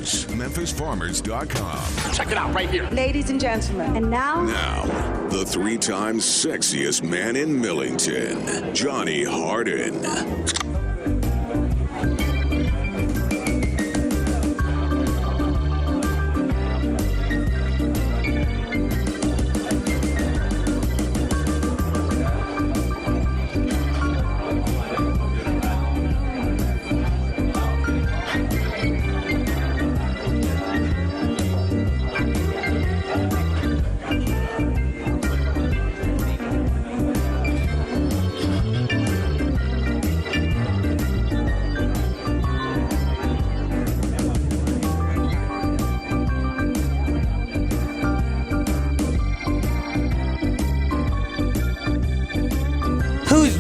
News. MemphisFarmers.com. Check it out right here. Ladies and gentlemen, and now, The 3-time sexiest man in Millington, Johnny Harden.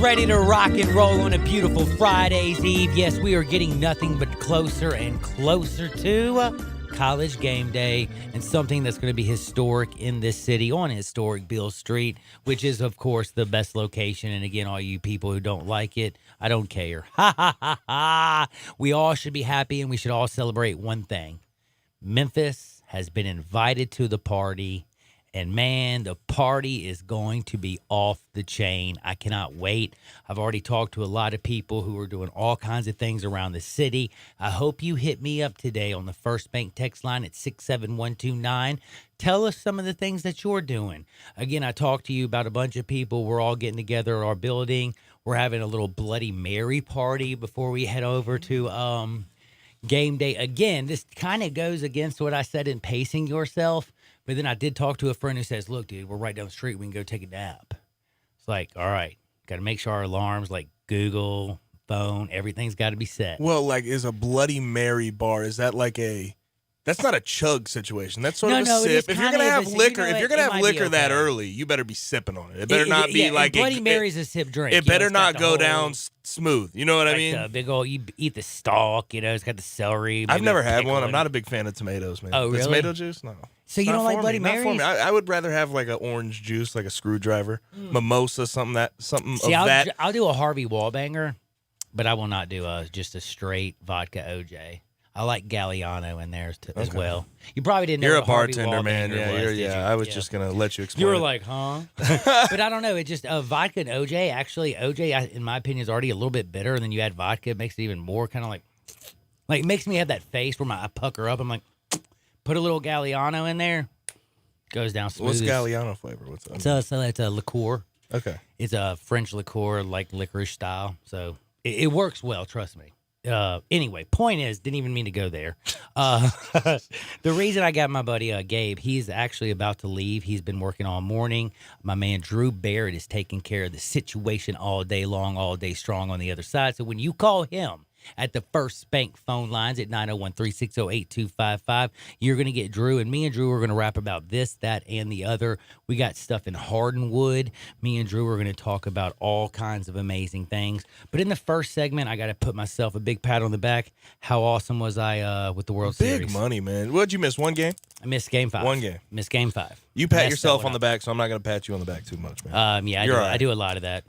Ready to rock and roll on a beautiful Friday's Eve. Yes, we are getting nothing but closer and closer to College Game Day and something that's going to be historic in this city on historic Beale Street, which is, of course, the best location. And again, all you people who don't like it, I don't care. Ha, ha, ha, ha. We all should be happy and we should all celebrate one thing. Memphis has been invited to the party. And man, the party is going to be off the chain. I cannot wait. I've already talked to a lot of people who are doing all kinds of things around the city. I hope you hit me up today on the First Bank text line at 67129. Tell us some of the things that you're doing. Again, I talked to you about a bunch of people. We're all getting together at our building. We're having a little Bloody Mary party before we head over to game day. Again, this kind of goes against what I said in pacing yourself. But then I did talk to a friend who says, look, dude, we're right down the street. We can go take a nap. It's like, all right, got to make sure our alarms, like Google, phone, everything's got to be set. Well, like, is a Bloody Mary bar, is that like that's not a chug situation. That's sort of a sip. If you're going to have liquor, that early, you better be sipping on it. It better not be like Bloody Mary's a sip drink. It better not go down smooth. You know what I mean? The big old, you eat the stalk, it's got the celery. I've never had one. I'm not a big fan of tomatoes, man. Oh, really? The tomato juice? No. So you don't like Bloody Marys? Not for me. I would rather have like an orange juice, like a screwdriver, mimosa, I'll do a Harvey Wallbanger, but I will not do just a straight vodka OJ. I like Galliano in there as well. You probably didn't know You're a what Harvey bartender, man. Wallbanger was, I was just going to let you explain. You were like, huh? But I don't know. It just, vodka and OJ, actually, OJ, in my opinion, is already a little bit bitter. And then you add vodka, it makes it even more kind of like, it makes me have that face where I pucker up. I'm like, put a little Galliano in there, goes down smooth. What's Galliano flavor? What's that? It's a liqueur. Okay. It's a French liqueur, like licorice style. So it works well, trust me. Anyway, point is, didn't even mean to go there. The reason I got my buddy Gabe, he's actually about to leave. He's been working all morning. My man Drew Barrett is taking care of the situation all day long, all day strong on the other side. So when you call him at the First Bank phone lines at 901-360-8255, you're going to get Drew. And me and Drew are going to rap about this, that, and the other. We got stuff in Hardenwood. Me and Drew are going to talk about all kinds of amazing things. But in the first segment, I got to put myself a big pat on the back. How awesome was I with the World Series? Big money, man. What'd you miss? One game? I missed Game 5. One game. Missed Game 5. You pat yourself on the back, so I'm not going to pat you on the back too much, man. I do a lot of that.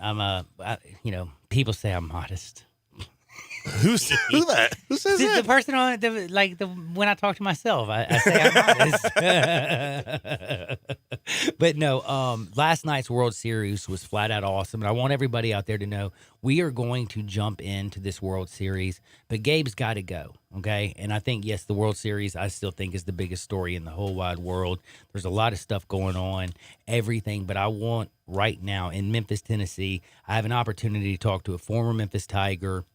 People say I'm modest. Who says that? The person on when I talk to myself, I say I'm honest. But no, last night's World Series was flat out awesome, and I want everybody out there to know we are going to jump into this World Series, but Gabe's got to go, okay? And I think, yes, the World Series I still think is the biggest story in the whole wide world. There's a lot of stuff going on, everything, but I want right now in Memphis, Tennessee, I have an opportunity to talk to a former Memphis Tiger.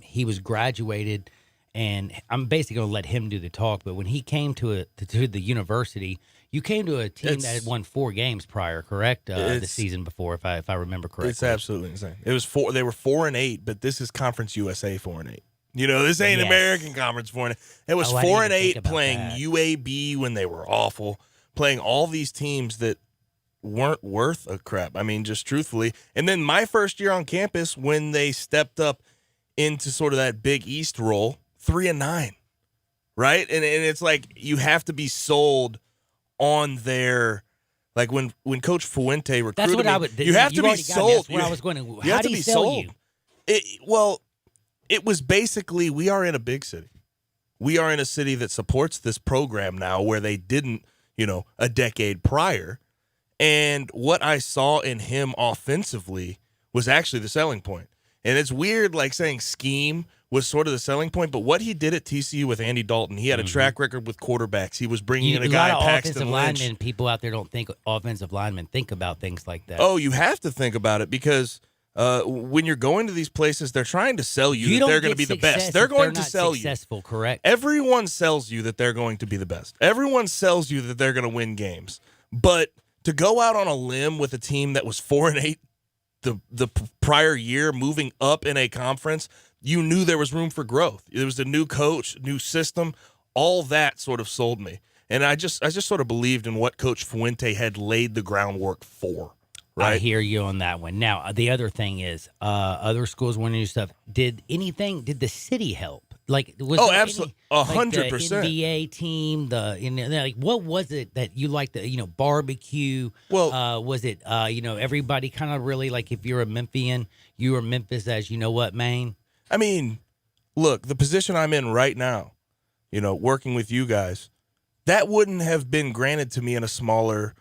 He was graduated, and I'm basically going to let him do the talk. But when he came to the university, you came to a team that had won 4 games prior, correct? The season before, if I remember correctly. It's absolutely insane. It was 4. They were 4-8, but this is Conference USA 4-8. This ain't American Conference 4-8. It was 4-8 playing UAB when they were awful, playing all these teams that weren't worth a crap. I mean, just truthfully. And then my first year on campus, when they stepped up into sort of that Big East role, 3-9, right? And it's like you have to be sold on their, like when Coach Fuente recruited that's what me, I would. You have to be sold. That's where I was going to. How did he sell you? It was basically, we are in a big city. we are in a city that supports this program now where they didn't, a decade prior. And what I saw in him offensively was actually the selling point. And it's weird, like saying scheme was sort of the selling point, but what he did at TCU with Andy Dalton, he had a track record with quarterbacks. He was bringing in a guy, Paxton Lynch. Linemen, people out there don't think offensive linemen think about things like that. Oh, you have to think about it because when you're going to these places, they're trying to sell you that they're going to be the best. They're going to sell you. Correct. Everyone sells you that they're going to be the best. Everyone sells you that they're going to win games. But to go out on a limb with a team that was 4-8 the prior year, moving up in a conference, you knew there was room for growth. There was a new coach, new system. All that sort of sold me. And I just sort of believed in what Coach Fuente had laid the groundwork for. Right? I hear you on that one. Now, the other thing is, other schools want to do stuff. Did the city help? Like, was absolutely, 100%. The NBA team, what was it that you liked? Barbecue. Well, was it everybody kind of really like if you're a Memphian, you were Memphis as Maine. I mean, look, the position I'm in right now, working with you guys, that wouldn't have been granted to me in a smaller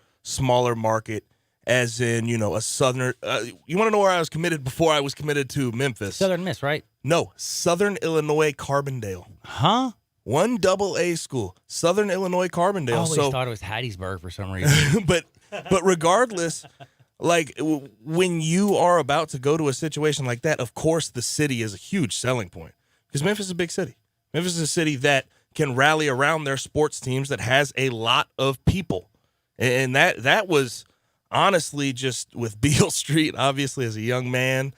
market. As in, a Southern you want to know where I was committed before I was committed to Memphis? Southern Miss, right? No, Southern Illinois Carbondale. Huh? 1 AA school, Southern Illinois Carbondale. I always thought it was Hattiesburg for some reason. but regardless, like when you are about to go to a situation like that, of course the city is a huge selling point because Memphis is a big city. Memphis is a city that can rally around their sports teams that has a lot of people, and that was. Honestly, just with Beale Street, obviously as a young man,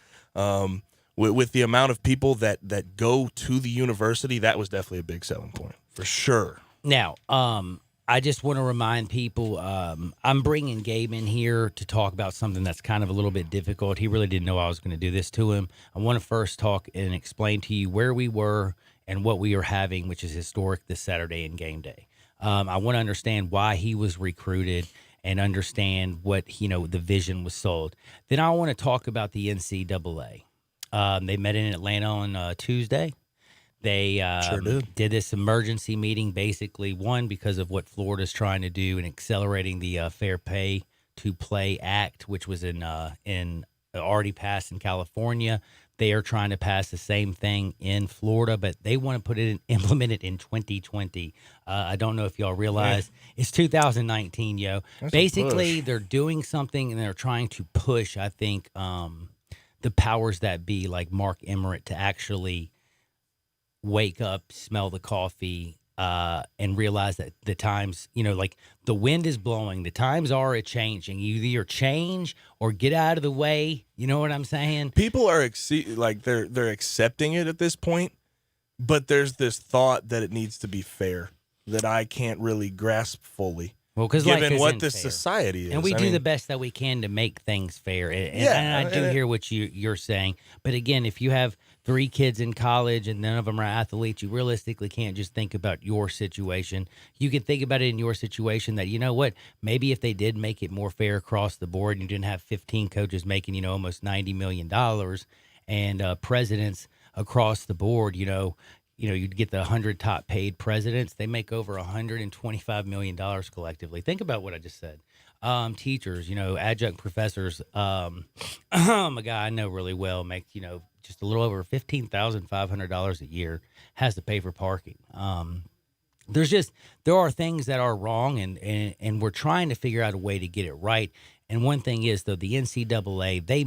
with the amount of people that go to the university, that was definitely a big selling point for sure. Now, I just want to remind people, I'm bringing Gabe in here to talk about something that's kind of a little bit difficult. He really didn't know I was going to do this to him. I want to first talk and explain to you where we were and what we are having, which is historic this Saturday in game day. I want to understand why he was recruited and understand what, the vision was sold. Then I want to talk about the NCAA. They met in Atlanta on Tuesday. They sure did this emergency meeting, basically, one, because of what Florida's trying to do in accelerating the Fair Pay to Play Act, which was already passed in California. They are trying to pass the same thing in Florida, but they want to implement it in 2020. I don't know if y'all realize it's 2019, yo. That's basically, they're doing something and they're trying to push, I think, the powers that be, like Mark Emmert, to actually wake up, smell the coffee, and realize that the times, like the wind is blowing. The times are changing. You either change or get out of the way. You know what I'm saying? People are they're accepting it at this point, but there's this thought that it needs to be fair that I can't really grasp fully. Well, because given what this society is, and we do the best that we can to make things fair. And I do hear what you're saying, but again, if you have 3 kids in college and none of them are athletes, you realistically can't just think about your situation. You can think about it in your situation that, maybe if they did make it more fair across the board and you didn't have 15 coaches making, almost $90 million and presidents across the board, you'd get the 100 top paid presidents. They make over $125 million collectively. Think about what I just said. Teachers, adjunct professors, a guy I know really well makes, just a little over $15,500 a year, has to pay for parking. There are things that are wrong and we're trying to figure out a way to get it right. And one thing is, though, the NCAA, they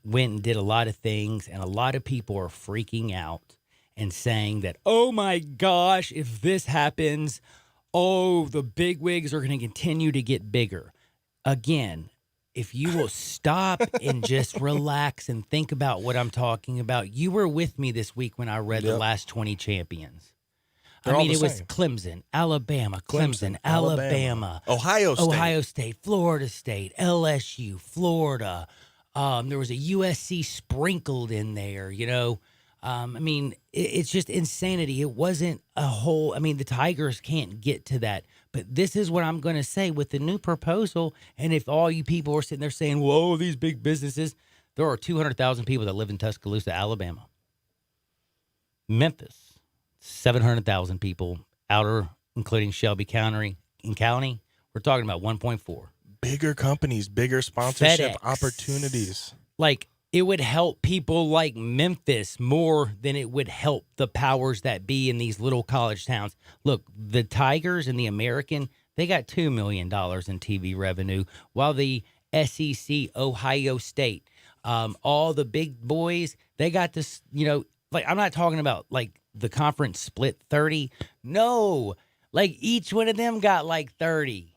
went and did a lot of things, and a lot of people are freaking out and saying that, oh my gosh, if this happens, the bigwigs are going to continue to get bigger. Again, if you will stop and just relax and think about what I'm talking about. You were with me this week when I read the last 20 champions. It was Clemson, Alabama, Alabama, Ohio State, Florida State, LSU, Florida. There was a USC sprinkled in there, it's just insanity. It wasn't a whole, the Tigers can't get to that. But this is what I'm going to say with the new proposal. And if all you people are sitting there saying, whoa, these big businesses, there are 200,000 people that live in Tuscaloosa, Alabama. Memphis, 700,000 people. Outer, including Shelby County, we're talking about 1.4. Bigger companies, bigger sponsorship FedEx. Opportunities. Like, it would help people like Memphis more than it would help the powers that be in these little college towns. Look, the Tigers and the American, they got $2 million in TV revenue, while the SEC, Ohio State, all the big boys, they got this, like, I'm not talking about like the conference split 30. No, like each one of them got like 30.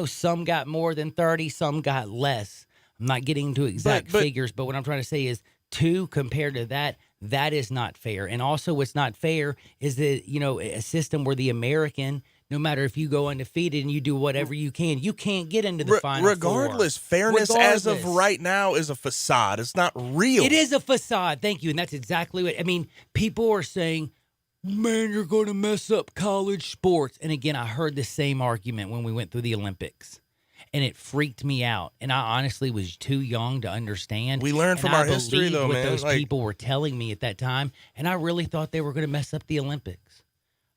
Some got more than 30, some got less. I'm not getting into exact figures, but what I'm trying to say is 2 compared to that is not fair. And also what's not fair is that, a system where the American, no matter if you go undefeated and you do whatever you can't get into the Final Regardless, Four. Fairness as of right now is a facade. It's not real. It is a facade. Thank you. And that's exactly what, people are saying, man, you're going to mess up college sports. And again, I heard the same argument when we went through the Olympics. And it freaked me out. And I honestly was too young to understand. We learned from our history, though, man. What those people were telling me at that time. And I really thought they were going to mess up the Olympics.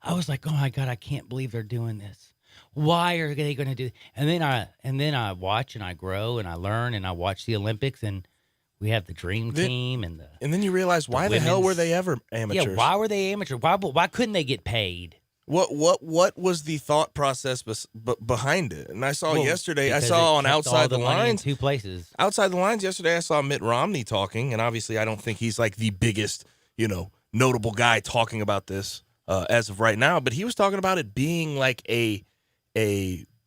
I was like, oh, my God, I can't believe they're doing this. Why are they going to do it? And then I watch and I grow and I learn and I watch the Olympics. And we have the dream team. And then you realize, why the hell were they ever amateurs? Yeah, why were they amateurs? Why couldn't they get paid? What was the thought process behind it? And I saw yesterday, I saw on Outside the Lines, 2 places. Outside the Lines yesterday, I saw Mitt Romney talking, and obviously I don't think he's like the biggest, notable guy talking about this as of right now, but he was talking about it being like a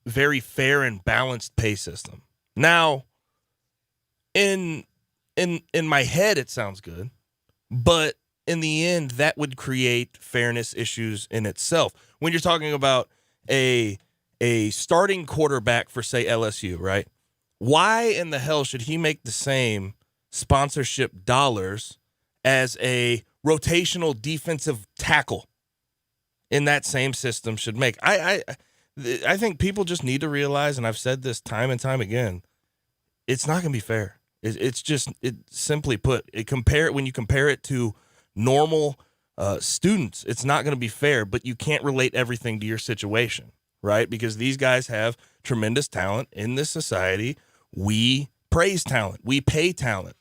very fair and balanced pay system. Now, in my head, it sounds good, but in the end, that would create fairness issues in itself. When you're talking about a starting quarterback for, say, LSU, right? Why in the hell should he make the same sponsorship dollars as a rotational defensive tackle in that same system should make? I think people just need to realize, and I've said this time and time again, it's not going to be fair. It's just, simply put, when you compare it to normal students, it's not going to be fair, but you can't relate everything to your situation, right? Because these guys have tremendous talent in this society. We praise talent. We pay talent.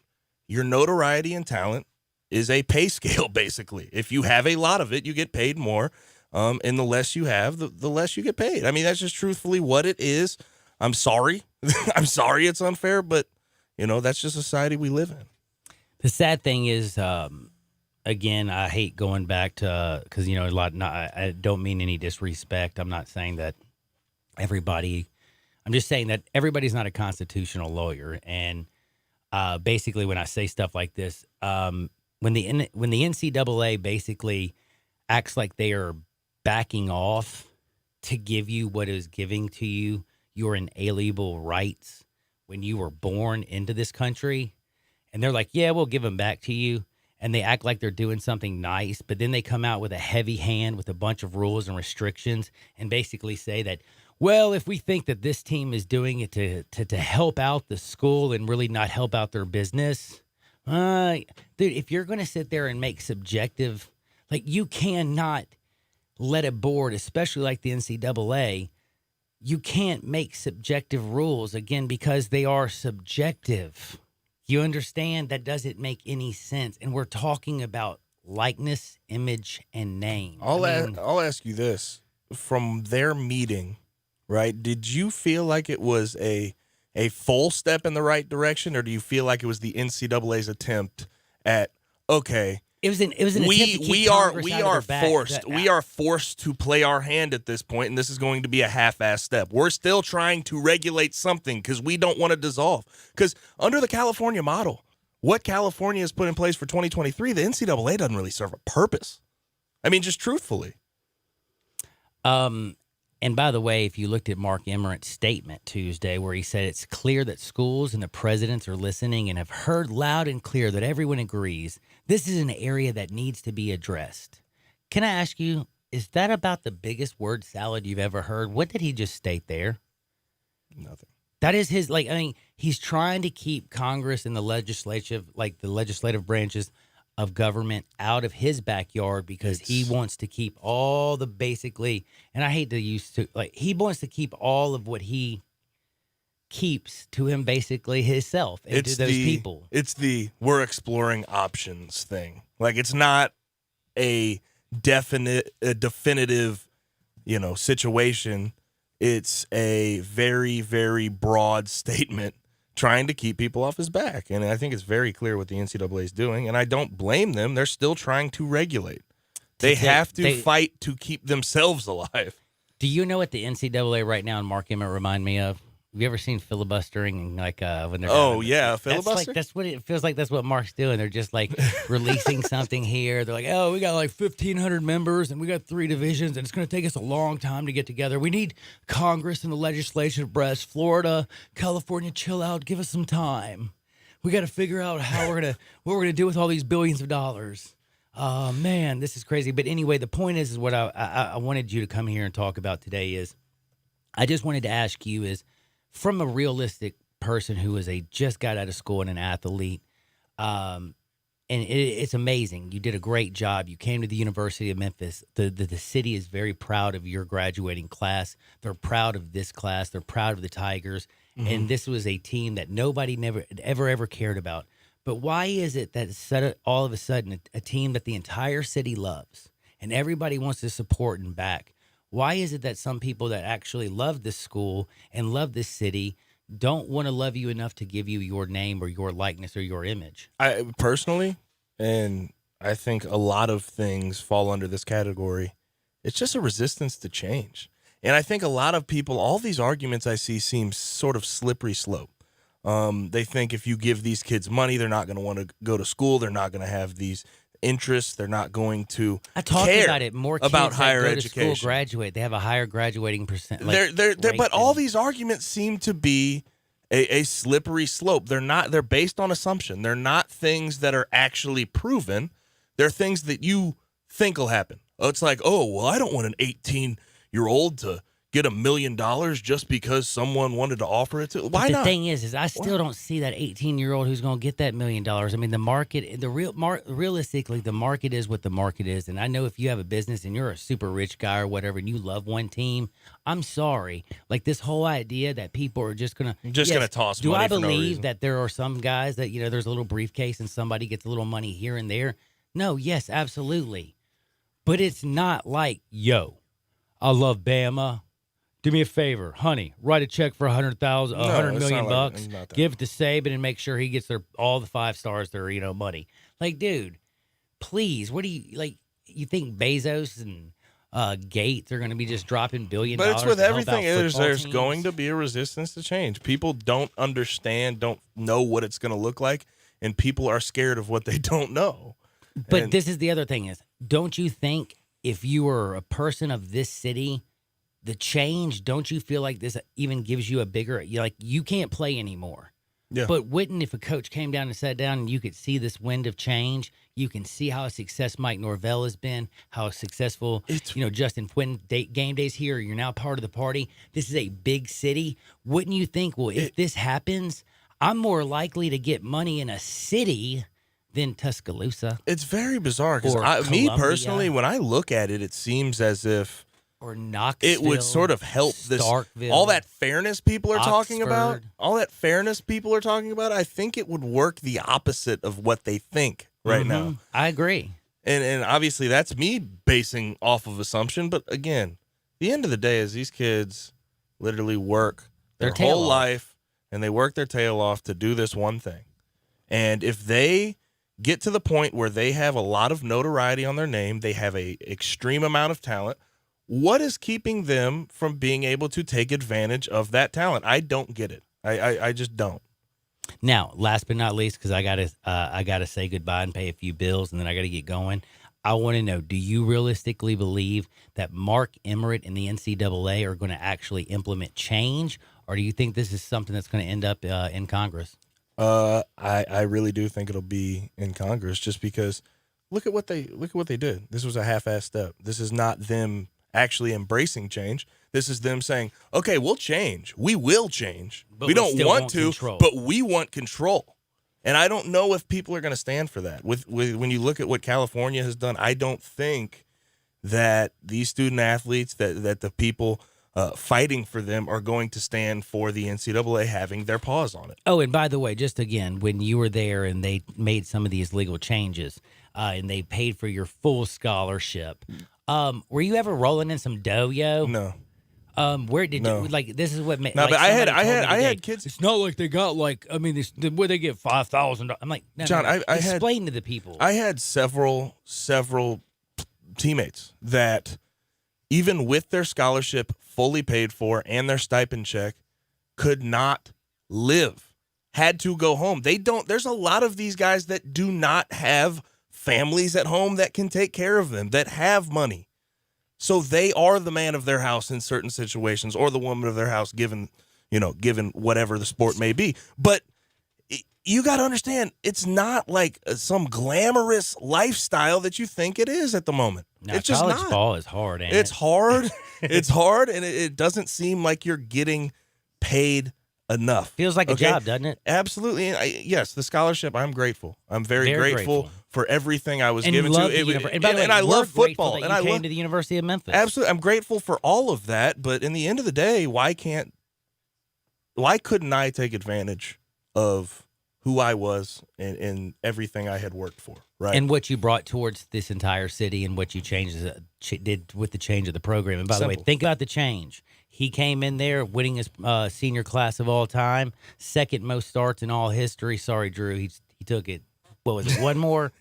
Your notoriety and talent is a pay scale, basically. If you have a lot of it, you get paid more, and the less you have, the less you get paid. That's just truthfully what it is. I'm sorry. I'm sorry it's unfair, but, that's just the society we live in. The sad thing is, again, I hate going back to, because, I don't mean any disrespect. I'm not saying that everybody, I'm just saying that everybody's not a constitutional lawyer. And basically when I say stuff like this, when the NCAA basically acts like they are backing off to give you what is giving to you your inalienable rights when you were born into this country, and they're like, yeah, we'll give them back to you. And they act like they're doing something nice, but then they come out with a heavy hand with a bunch of rules and restrictions and basically say that, well, if we think that this team is doing it to help out the school and really not help out their business, dude, if you're going to sit there and make subjective, like, you cannot let a board, especially like the NCAA, you can't make subjective rules, again, because they are subjective. You understand? That doesn't make any sense. And we're talking about likeness, image, and name. I'll ask you this. From their meeting, right, did you feel like it was a full step in the right direction, or do you feel like it was the NCAA's attempt at, okay, it was an attempt to keep Congress out of their back. We are forced to play our hand at this point, and this is going to be a half-assed step. We're still trying to regulate something because we don't want to dissolve. Because under the California model, what California has put in place for 2023, the NCAA doesn't really serve a purpose. Just truthfully. And by the way, if you looked at Mark Emmert's statement Tuesday where he said it's clear that schools and the presidents are listening and have heard loud and clear that everyone agrees this is an area that needs to be addressed. Can I ask you, is that about the biggest word salad you've ever heard? What did he just state there? Nothing. That is his, he's trying to keep Congress and the legislative branches of government out of his backyard because he wants to keep all the basically, and I hate to use to like, he wants to keep all of what he keeps to him, basically himself and to those people. It's we're exploring options thing. Like, it's not a definitive, situation. It's a very, very broad statement trying to keep people off his back. And I think it's very clear what the NCAA is doing, and I don't blame them. They're still trying to regulate. They have to fight to keep themselves alive. Do you know what the NCAA right now, and Mark Emmett remind me of? Have you ever seen filibustering, like when they're filibuster? That's what it feels like. That's what Mark's doing. They're just like releasing something here. They're like, oh, we got like 1,500 members and we got 3 divisions and it's going to take us a long time to get together. We need Congress and the legislature to breast. Florida, California, chill out. Give us some time. We got to figure out what we're gonna do with all these billions of dollars. Man, this is crazy. But anyway, the point is what I wanted you to come here and talk about today is I just wanted to ask you is, from a realistic person who is just got out of school and an athlete, and it's amazing. You did a great job. You came to the University of Memphis. The city is very proud of your graduating class. They're proud of this class. They're proud of the Tigers. Mm-hmm. And this was a team that nobody ever cared about. But why is it that all of a sudden a team that the entire city loves and everybody wants to support and back, why is it that some people that actually love this school and love this city don't want to love you enough to give you your name or your likeness or your image? I personally, and I think a lot of things fall under this category, it's just a resistance to change. And I think a lot of people, all these arguments I see seem sort of slippery slope. They think if you give these kids money, they're not going to want to go to school. They're not going to have these interests. They're not going to care about it. More kids about higher that go education. To school graduate. They have a higher graduating percent. But all these arguments seem to be a slippery slope. They're based on assumption. They're not things that are actually proven. They're things that you think will happen. It's like, oh, well, I don't want an 18-year-old to get $1 million just because someone wanted to offer it to. Why not? The thing is I still don't see that 18-year-old who's going to get that $1 million. I mean, the market, realistically, the market is what the market is. And I know if you have a business and you're a super rich guy or whatever, and you love one team, I'm sorry. Like this whole idea that people are just going to toss money. Do I believe that there are some guys that there's a little briefcase and somebody gets a little money here and there? No, yes, absolutely. But it's not like, yo, I love Bama. Do me a favor, honey. Write a check for $100 million bucks. Give it to Saban and make sure he gets all the 5 stars their money. Like, dude, please. What do you like? You think Bezos and Gates are going to be just dropping $1 billion? But it's with everything. There's going to be a resistance to change. People don't understand, don't know what it's going to look like, and people are scared of what they don't know. But this is the other thing is, don't you think if you were a person of this city, the change, don't you feel like this even gives you a bigger, you can't play anymore. Yeah. But wouldn't if a coach came down and sat down and you could see this wind of change, you can see how a success Mike Norvell has been, how successful, Justin Quinn game days here, you're now part of the party. This is a big city. Wouldn't you think, well, if this happens, I'm more likely to get money in a city than Tuscaloosa? It's very bizarre because me personally, when I look at it, it seems as if or Knoxville, it would sort of help Starkville, all that fairness people are talking about. I think it would work the opposite of what they think right now. I agree. And obviously that's me basing off of assumption. But again, the end of the day is these kids literally work their whole life and they work their tail off to do this one thing. And if they get to the point where they have a lot of notoriety on their name, they have a extreme amount of talent, what is keeping them from being able to take advantage of that talent? I don't get it. I just don't. Now, last but not least, because I gotta say goodbye and pay a few bills, and then I gotta get going. I want to know: do you realistically believe that Mark Emmert and the NCAA are going to actually implement change, or do you think this is something that's going to end up in Congress? I really do think it'll be in Congress, just because look at what they did. This was a half-assed step. This is not them actually embracing change. This is them saying, okay, we'll change. We will change. But we don't want to, but we want control. And I don't know if people are going to stand for that. With when you look at what California has done, I don't think that these student athletes, that the people fighting for them are going to stand for the NCAA having their paws on it. Oh, and by the way, just again, when you were there and they made some of these legal changes and they paid for your full scholarship, were you ever rolling in some dough, yo? No. Where did you like? This is what made. No, like, but I had kids. It's not like they got like. I mean, where they get $5,000. I'm like, no, John, no. I had explain to the people. I had several teammates that, even with their scholarship fully paid for and their stipend check, could not live. Had to go home. They don't. There's a lot of these guys that do not have families at home that can take care of them, that have money. So they are the man of their house in certain situations, or the woman of their house, given whatever the sport may be. But you got to understand, it's not like some glamorous lifestyle that you think it is at the moment. No, it's just college not. ball is hard, ain't It's it? hard. It's hard, and it doesn't seem like you're getting paid enough. Feels like a job, doesn't it? Absolutely. And yes, the scholarship, I'm grateful. I'm very grateful for everything I was given to. And I love football. And I came to the University of Memphis. Absolutely. I'm grateful for all of that. But in the end of the day, why couldn't I take advantage of who I was and everything I had worked for? Right. And what you brought towards this entire city and what you did with the change of the program. And by the way, think about the change. He came in there winning his senior class of all time, second most starts in all history. Sorry, Drew. He took it. What was it? One more?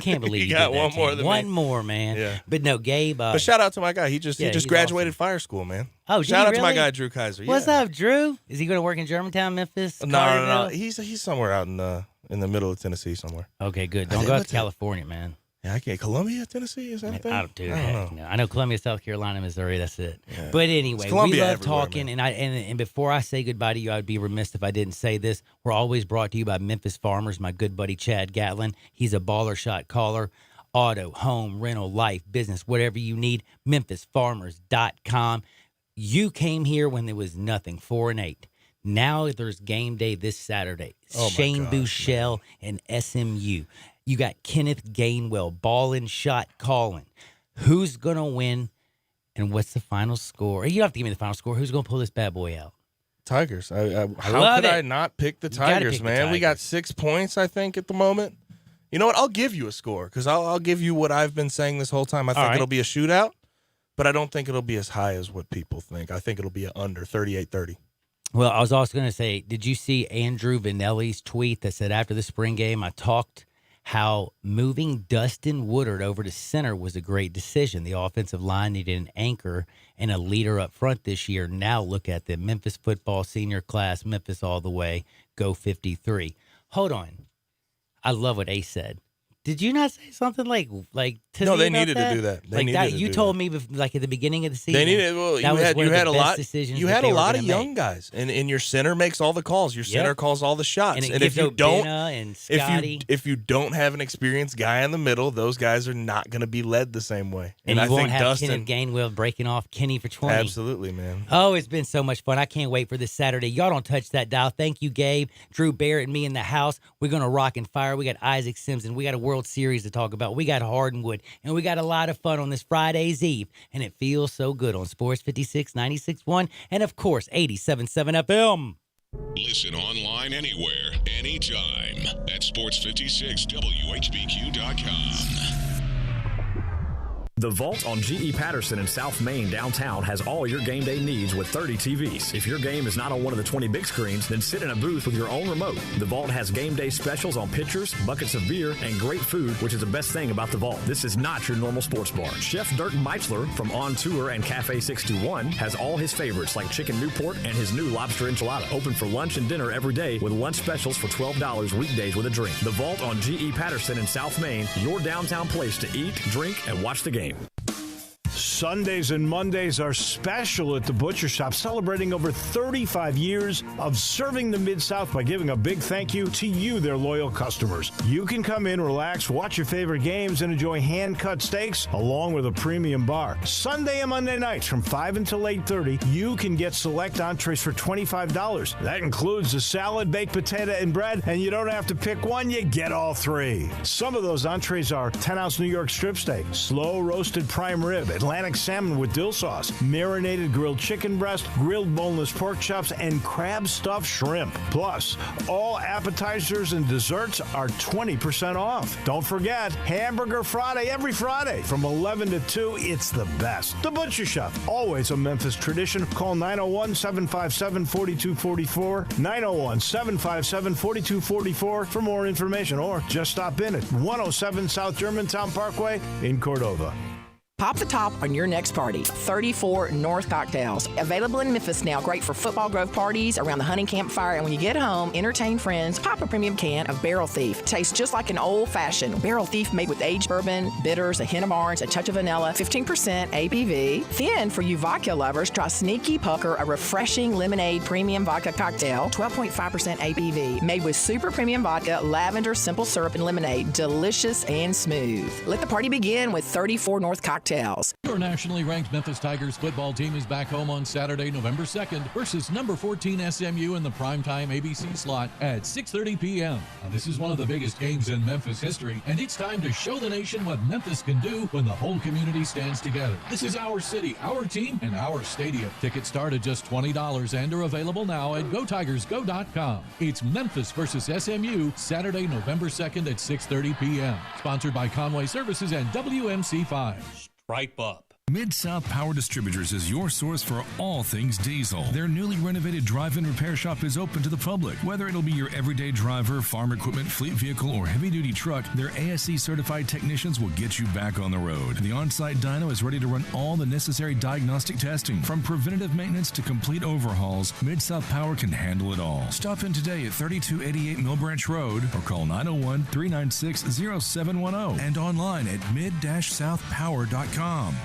Can't believe you got did that, one more Tim. than One me. more, man. Yeah. But no, Gabe. But shout out to my guy. He just graduated awesome. fire school, man. Oh, did shout he out to my really? guy Drew Kaiser. What's Yeah. up, Drew? Is he going to work in Germantown, Memphis? No. He's somewhere out in the middle of Tennessee somewhere. Okay, good. Don't go out to California, man. Yeah, I can't. Columbia, Tennessee, is that a thing? I don't know. I know Columbia, South Carolina, Missouri. That's it. Yeah. But anyway, we love everywhere, talking. man. And before I say goodbye to you, I'd be remiss if I didn't say this. We're always brought to you by Memphis Farmers. My good buddy Chad Gatlin. He's a baller shot caller. Auto, home, rental, life, business, whatever you need. MemphisFarmers.com. You came here when there was nothing. 4-8. Now there's game day this Saturday. Shane Buechele and SMU. You got Kenneth Gainwell, ball and shot calling. Who's going to win, and what's the final score? You don't have to give me the final score. Who's going to pull this bad boy out? Tigers. How love could it. I not pick the Tigers, pick man? the We got 6 points, I think, at the moment. You know what? I'll give you a score because I'll give you what I've been saying this whole time. I think it'll be a shootout, but I don't think it'll be as high as what people think. I think it'll be under 38-30. Well, I was also going to say, did you see Andrew Vanelli's tweet that said after the spring game, I talked how moving Dustin Woodard over to center was a great decision. The offensive line needed an anchor and a leader up front this year. Now look at them. Memphis football senior class, Memphis all the way, go 53. Hold on. I love what Ace said. Did you not say something like to No, me they about needed that? to do that. They like needed that. to You do told that. me like at the beginning of the season. They needed. Well, that was one you of had the a best lot. decisions You that had they a were lot of gonna young make. guys, and your center makes all the calls. Your center calls all the shots. And if you don't, and Scotty, if you don't have an experienced guy in the middle, those guys are not going to be led the same way. and I you won't think have Dustin. Kenneth Gainwell breaking off Kenny for 20. Absolutely, man. Oh, it's been so much fun. I can't wait for this Saturday. Y'all don't touch that dial. Thank you, Gabe, Drew Barrett, and me in the house. We're going to rock and fire. We got Isaac Simpson. We got a World Series to talk about. We got Hardwood. And we got a lot of fun on this Friday's Eve. And it feels so good on Sports 56, 96.1, and, of course, 87.7 FM. Listen online anywhere, anytime at sports56whbq.com. The Vault on G.E. Patterson in South Main downtown has all your game day needs with 30 TVs. If your game is not on one of the 20 big screens, then sit in a booth with your own remote. The Vault has game day specials on pitchers, buckets of beer, and great food, which is the best thing about the Vault. This is not your normal sports bar. Chef Dirk Meitzler from On Tour and Cafe 621 has all his favorites like Chicken Newport and his new lobster enchilada. Open for lunch and dinner every day with lunch specials for $12 weekdays with a drink. The Vault on G.E. Patterson in South Main, your downtown place to eat, drink, and watch the game. Sundays and Mondays are special at the Butcher Shop, celebrating over 35 years of serving the Mid-South by giving a big thank you to you, their loyal customers. You can come in, relax, watch your favorite games, and enjoy hand-cut steaks along with a premium bar. Sunday and Monday nights from 5 until 8:30, you can get select entrees for $25. That includes a salad, baked potato, and bread, and you don't have to pick one, you get all three. Some of those entrees are 10-ounce New York strip steak, slow roasted prime rib, Atlantic salmon with dill sauce, marinated grilled chicken breast, grilled boneless pork chops, and crab stuffed shrimp. Plus, all appetizers and desserts are 20% off. Don't forget, Hamburger Friday every Friday from 11 to 2. It's the best. The Butcher Shop, always a Memphis tradition. Call 901-757-4244, 901-757-4244 for more information, or just stop in at 107 South Germantown Parkway in Cordova. Pop the top on your next party. 34 North Cocktails. Available in Memphis now. Great for football grove parties, around the hunting campfire, and when you get home, entertain friends. Pop a premium can of Barrel Thief. Tastes just like an old-fashioned Barrel Thief made with aged bourbon, bitters, a hint of orange, a touch of vanilla, 15% ABV. Then, for you vodka lovers, try Sneaky Pucker, a refreshing lemonade premium vodka cocktail, 12.5% ABV. Made with super premium vodka, lavender, simple syrup, and lemonade. Delicious and smooth. Let the party begin with 34 North Cocktails. Your nationally ranked Memphis Tigers football team is back home on Saturday, November 2nd versus number 14 SMU in the primetime ABC slot at 6:30 p.m. Now, this is one of the biggest games in Memphis history, and it's time to show the nation what Memphis can do when the whole community stands together. This is our city, our team, and our stadium. Tickets start at just $20 and are available now at GoTigersGo.com. It's Memphis versus SMU, Saturday, November 2nd at 6:30 p.m. Sponsored by Conway Services and WMC5. Stripe up. Mid-South Power Distributors is your source for all things diesel. Their newly renovated drive-in repair shop is open to the public. Whether it'll be your everyday driver, farm equipment, fleet vehicle, or heavy-duty truck, their ASE-certified technicians will get you back on the road. The on-site dyno is ready to run all the necessary diagnostic testing. From preventative maintenance to complete overhauls, Mid-South Power can handle it all. Stop in today at 3288 Mill Branch Road or call 901-396-0710 and online at mid-southpower.com.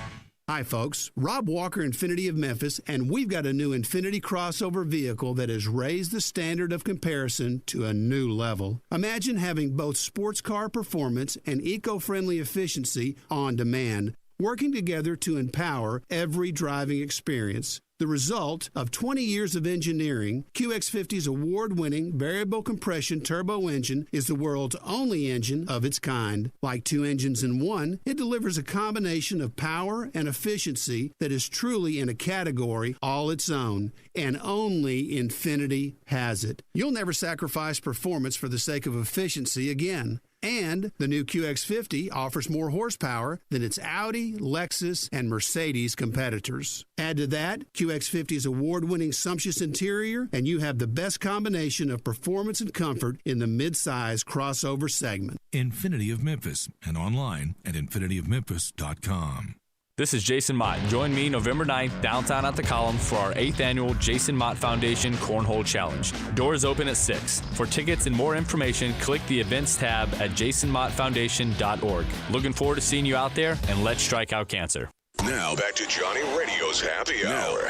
Hi folks, Rob Walker, Infiniti of Memphis, and we've got a new Infiniti crossover vehicle that has raised the standard of comparison to a new level. Imagine having both sports car performance and eco-friendly efficiency on demand, working together to empower every driving experience. The result of 20 years of engineering, QX50's award-winning variable compression turbo engine is the world's only engine of its kind. Like two engines in one, it delivers a combination of power and efficiency that is truly in a category all its own, and only Infiniti has it. You'll never sacrifice performance for the sake of efficiency again. And the new QX50 offers more horsepower than its Audi, Lexus, and Mercedes competitors. Add to that QX50's award-winning sumptuous interior, and you have the best combination of performance and comfort in the mid-size crossover segment. Infiniti of Memphis and online at infinityofmemphis.com. This is Jason Mott. Join me November 9th downtown at the Column for our 8th annual Jason Mott Foundation Cornhole Challenge. Doors open at 6. For tickets and more information, click the events tab at jasonmottfoundation.org. Looking forward to seeing you out there, and let's strike out cancer. Now back to Johnny Radio's Happy Hour.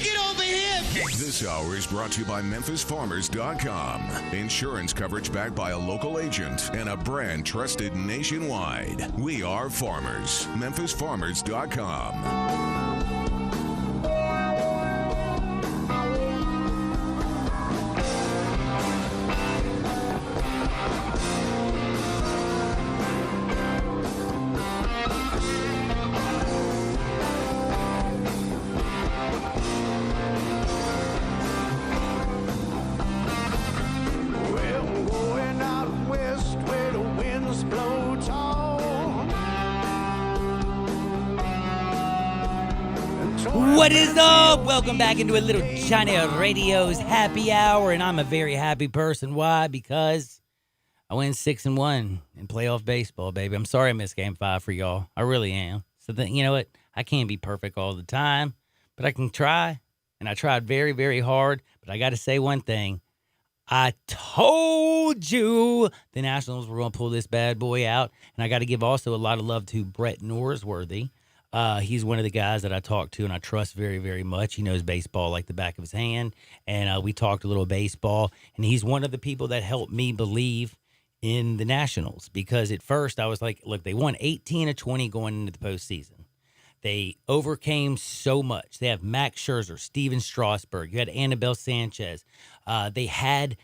Get over here! This hour is brought to you by MemphisFarmers.com. Insurance coverage backed by a local agent and a brand trusted nationwide. We are farmers. MemphisFarmers.com. What is up? Welcome back into a little Johnny Radio's Happy Hour, and I'm a very happy person. Why? Because I went 6-1 in playoff baseball, baby. I'm sorry I missed Game 5 for y'all. I really am. So you know what? I can't be perfect all the time, but I can try, and I tried very, very hard. But I got to say one thing. I told you the Nationals were going to pull this bad boy out. And I got to give also a lot of love to Brett Norsworthy. He's one of the guys that I talk to and I trust very, very much. He knows baseball like the back of his hand. And we talked a little baseball. And he's one of the people that helped me believe in the Nationals. Because at first I was like, look, they won 18 of 20 going into the postseason. They overcame so much. They have Max Scherzer, Steven Strasburg. You had Anibal Sanchez. They had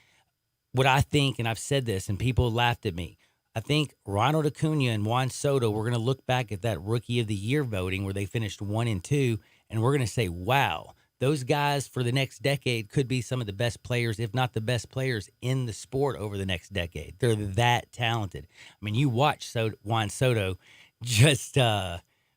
what I think, and I've said this, and people laughed at me. I think Ronald Acuna and Juan Soto, we're going to look back at that Rookie of the Year voting where they finished 1 and 2, and we're going to say, wow, those guys for the next decade could be some of the best players, if not the best players in the sport over the next decade. They're that talented. I mean, you watch Juan Soto just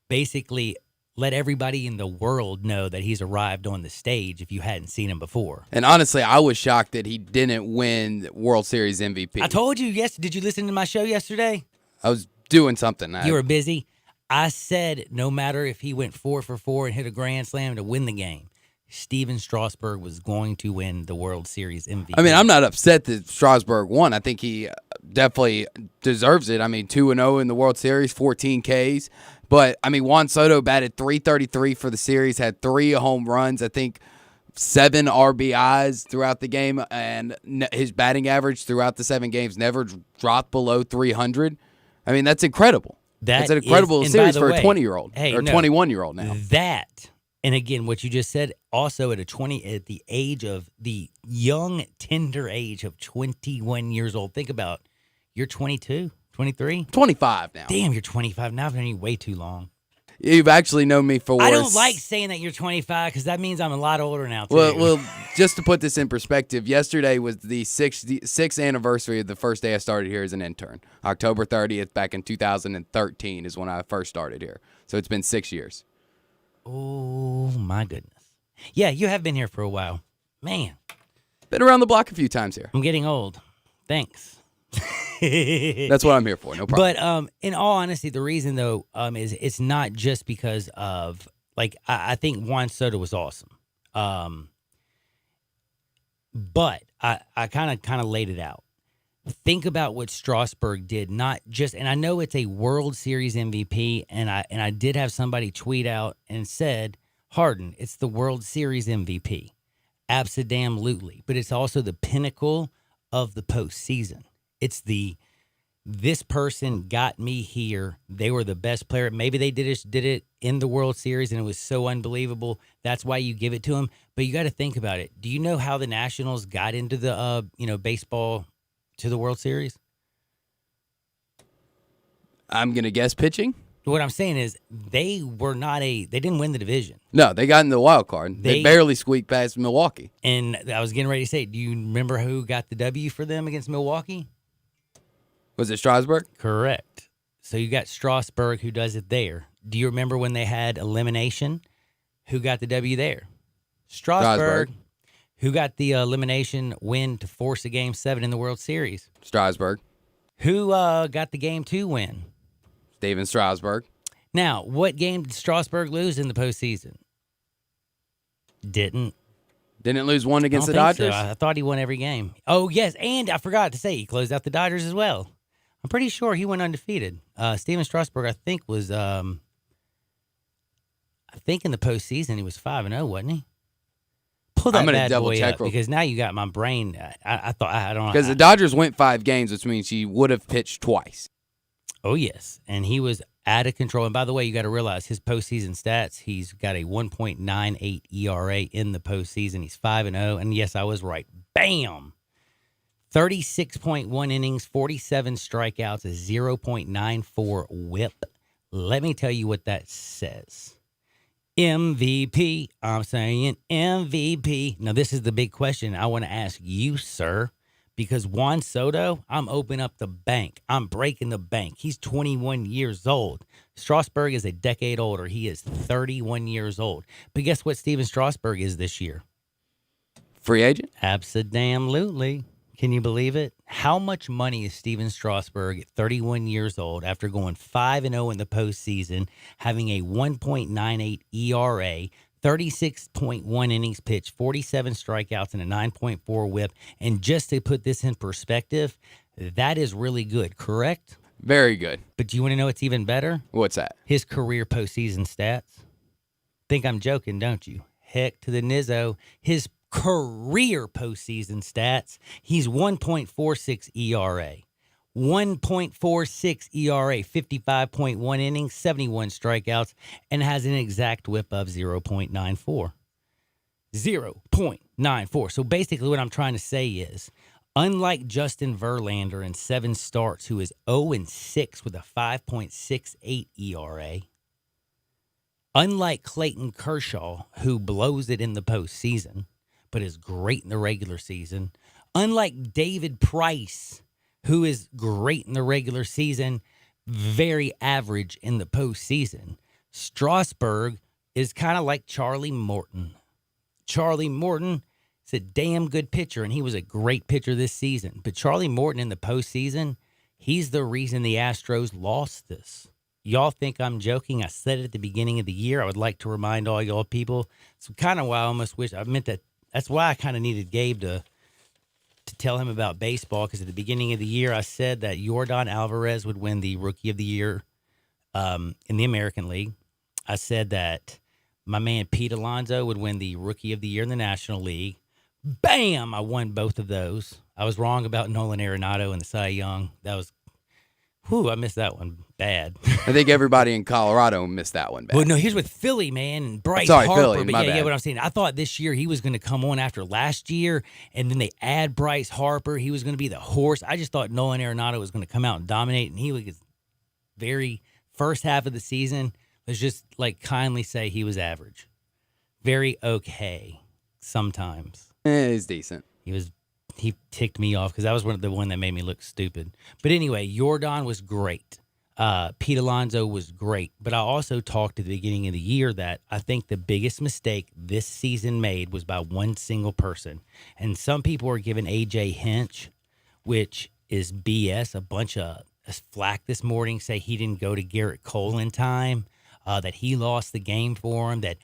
basically let everybody in the world know that he's arrived on the stage if you hadn't seen him before. And honestly, I was shocked that he didn't win World Series MVP. I told you, yes. Did you listen to my show yesterday? I was doing something. You were busy. I said no matter if he went 4 for 4 and hit a grand slam to win the game, Steven Strasburg was going to win the World Series MVP. I mean, I'm not upset that Strasburg won. I think he definitely deserves it. I mean, 2-0 in the World Series, 14 Ks. But, I mean, Juan Soto batted .333 for the series, had 3 home runs, I think 7 RBIs throughout the game, and his batting average throughout the 7 games never dropped below 300. I mean, that's incredible. That's an incredible series for a 20-year-old or 21-year-old now. That, and again, what you just said, also at the age of the young, tender age of 21 years old. Think about, you're 22. 23? 25 now. Damn, you're 25. Now I've known you way too long. You've actually known me for worse. I don't like saying that you're 25 because that means I'm a lot older now, too. Well, just to put this in perspective, yesterday was the sixth anniversary of the first day I started here as an intern. October 30th back in 2013 is when I first started here. So it's been 6 years. Oh, my goodness. Yeah, you have been here for a while. Man. Been around the block a few times here. I'm getting old. Thanks. That's what I'm here for. No problem. But in all honesty, the reason though is it's not just because of I think Juan Soto was awesome, but I kind of laid it out. Think about what Strasburg did, not just, and I know it's a World Series MVP, and I did have somebody tweet out and said, Harden, it's the World Series MVP, abso-damn-lutely, but it's also the pinnacle of the postseason. It's this person got me here. They were the best player. Maybe they did it in the World Series, and it was so unbelievable. That's why you give it to them. But you got to think about it. Do you know how the Nationals got into the baseball to the World Series? I'm gonna guess pitching. What I'm saying is they didn't win the division. No, they got in the wild card. They barely squeaked past Milwaukee. And I was getting ready to say, do you remember who got the W for them against Milwaukee? Was it Strasburg? Correct. So you got Strasburg who does it there. Do you remember when they had elimination? Who got the W there? Strasburg. Who got the elimination win to force a Game 7 in the World Series? Strasburg. Who got the Game 2 win? Steven Strasburg. Now, what game did Strasburg lose in the postseason? Didn't lose one against the Dodgers? So. I thought he won every game. Oh, yes, and I forgot to say he closed out the Dodgers as well. I'm pretty sure he went undefeated. Steven Strasburg, I think, was in the postseason he was 5-0, wasn't he? Pull that bad boy up because now you got my brain. I don't know. Because the Dodgers went 5 games, which means he would have pitched twice. Oh, yes, and he was out of control. And by the way, you got to realize his postseason stats, he's got a 1.98 ERA in the postseason. He's 5-0, and yes, I was right. Bam! 36.1 innings, 47 strikeouts, a 0.94 whip. Let me tell you what that says. MVP. I'm saying MVP. Now, this is the big question I want to ask you, sir, because Juan Soto, I'm opening up the bank. I'm breaking the bank. He's 21 years old. Strasburg is a decade older. He is 31 years old. But guess what Steven Strasburg is this year? Free agent? Abso-damn-lutely. Can you believe it? How much money is Steven Strasburg at 31 years old after going 5-0 in the postseason, having a 1.98 ERA, 36.1 innings pitched, 47 strikeouts, and a 9.4 whip. And just to put this in perspective, that is really good, correct? Very good. But do you want to know what's even better? What's that? His career postseason stats. Think I'm joking, don't you? Heck to the nizzo. His career postseason stats, he's 1.46 ERA. 1.46 ERA, 55.1 innings, 71 strikeouts, and has an exact whip of 0.94. 0.94. So basically what I'm trying to say is, unlike Justin Verlander in 7 starts, who is 0-6 with a 5.68 ERA, unlike Clayton Kershaw, who blows it in the postseason, but is great in the regular season, unlike David Price, who is great in the regular season, very average in the postseason, Strasburg is kind of like Charlie Morton. Charlie Morton is a damn good pitcher, and he was a great pitcher this season. But Charlie Morton in the postseason, he's the reason the Astros lost this. Y'all think I'm joking? I said it at the beginning of the year. I would like to remind all y'all people. It's kind of why I almost wish I meant that. That's why I kind of needed Gabe to tell him about baseball, because at the beginning of the year I said that Yordan Alvarez would win the Rookie of the Year in the American League. I said that my man Pete Alonso would win the Rookie of the Year in the National League. Bam! I won both of those. I was wrong about Nolan Arenado and the Cy Young. That was, I missed that one bad. I think everybody in Colorado missed that one bad. Well, no, here's with Philly, man, and Bryce Harper. Philly, but my bad. what I'm saying, I thought this year he was going to come on after last year, and then they add Bryce Harper. He was going to be the horse. I just thought Nolan Arenado was going to come out and dominate, and he was very first half of the season. Let's just kindly say he was average, very okay sometimes. He's decent. He ticked me off because that was the one that made me look stupid. But anyway, Yordan was great. Pete Alonso was great. But I also talked at the beginning of the year that I think the biggest mistake this season made was by one single person. And some people are giving A.J. Hinch, which is BS, a bunch of flack this morning, say he didn't go to Garrett Cole in time, that he lost the game for him, that,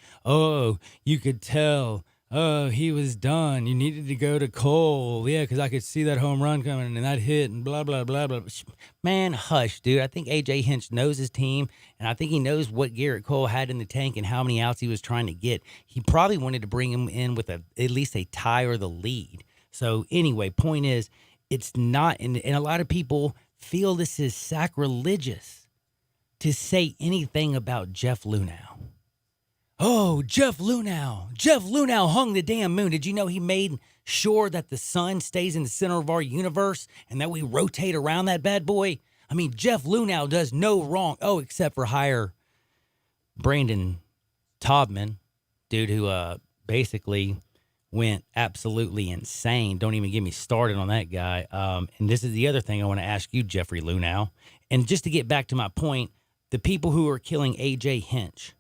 you could tell, he was done. You needed to go to Cole. Yeah, because I could see that home run coming and that hit and blah, blah, blah, blah. Man, hush, dude. I think A.J. Hinch knows his team, and I think he knows what Garrett Cole had in the tank and how many outs he was trying to get. He probably wanted to bring him in with at least a tie or the lead. So anyway, point is, it's not, and a lot of people feel this is sacrilegious to say anything about Jeff Luhnow. Oh, Jeff Luhnow. Jeff Luhnow hung the damn moon. Did you know he made sure that the sun stays in the center of our universe and that we rotate around that bad boy? I mean, Jeff Luhnow does no wrong. Oh, except for hire Brandon Taubman, dude who basically went absolutely insane. Don't even get me started on that guy. And this is the other thing I want to ask you, Jeffrey Luhnow. And just to get back to my point, the people who are killing A.J. Hinch,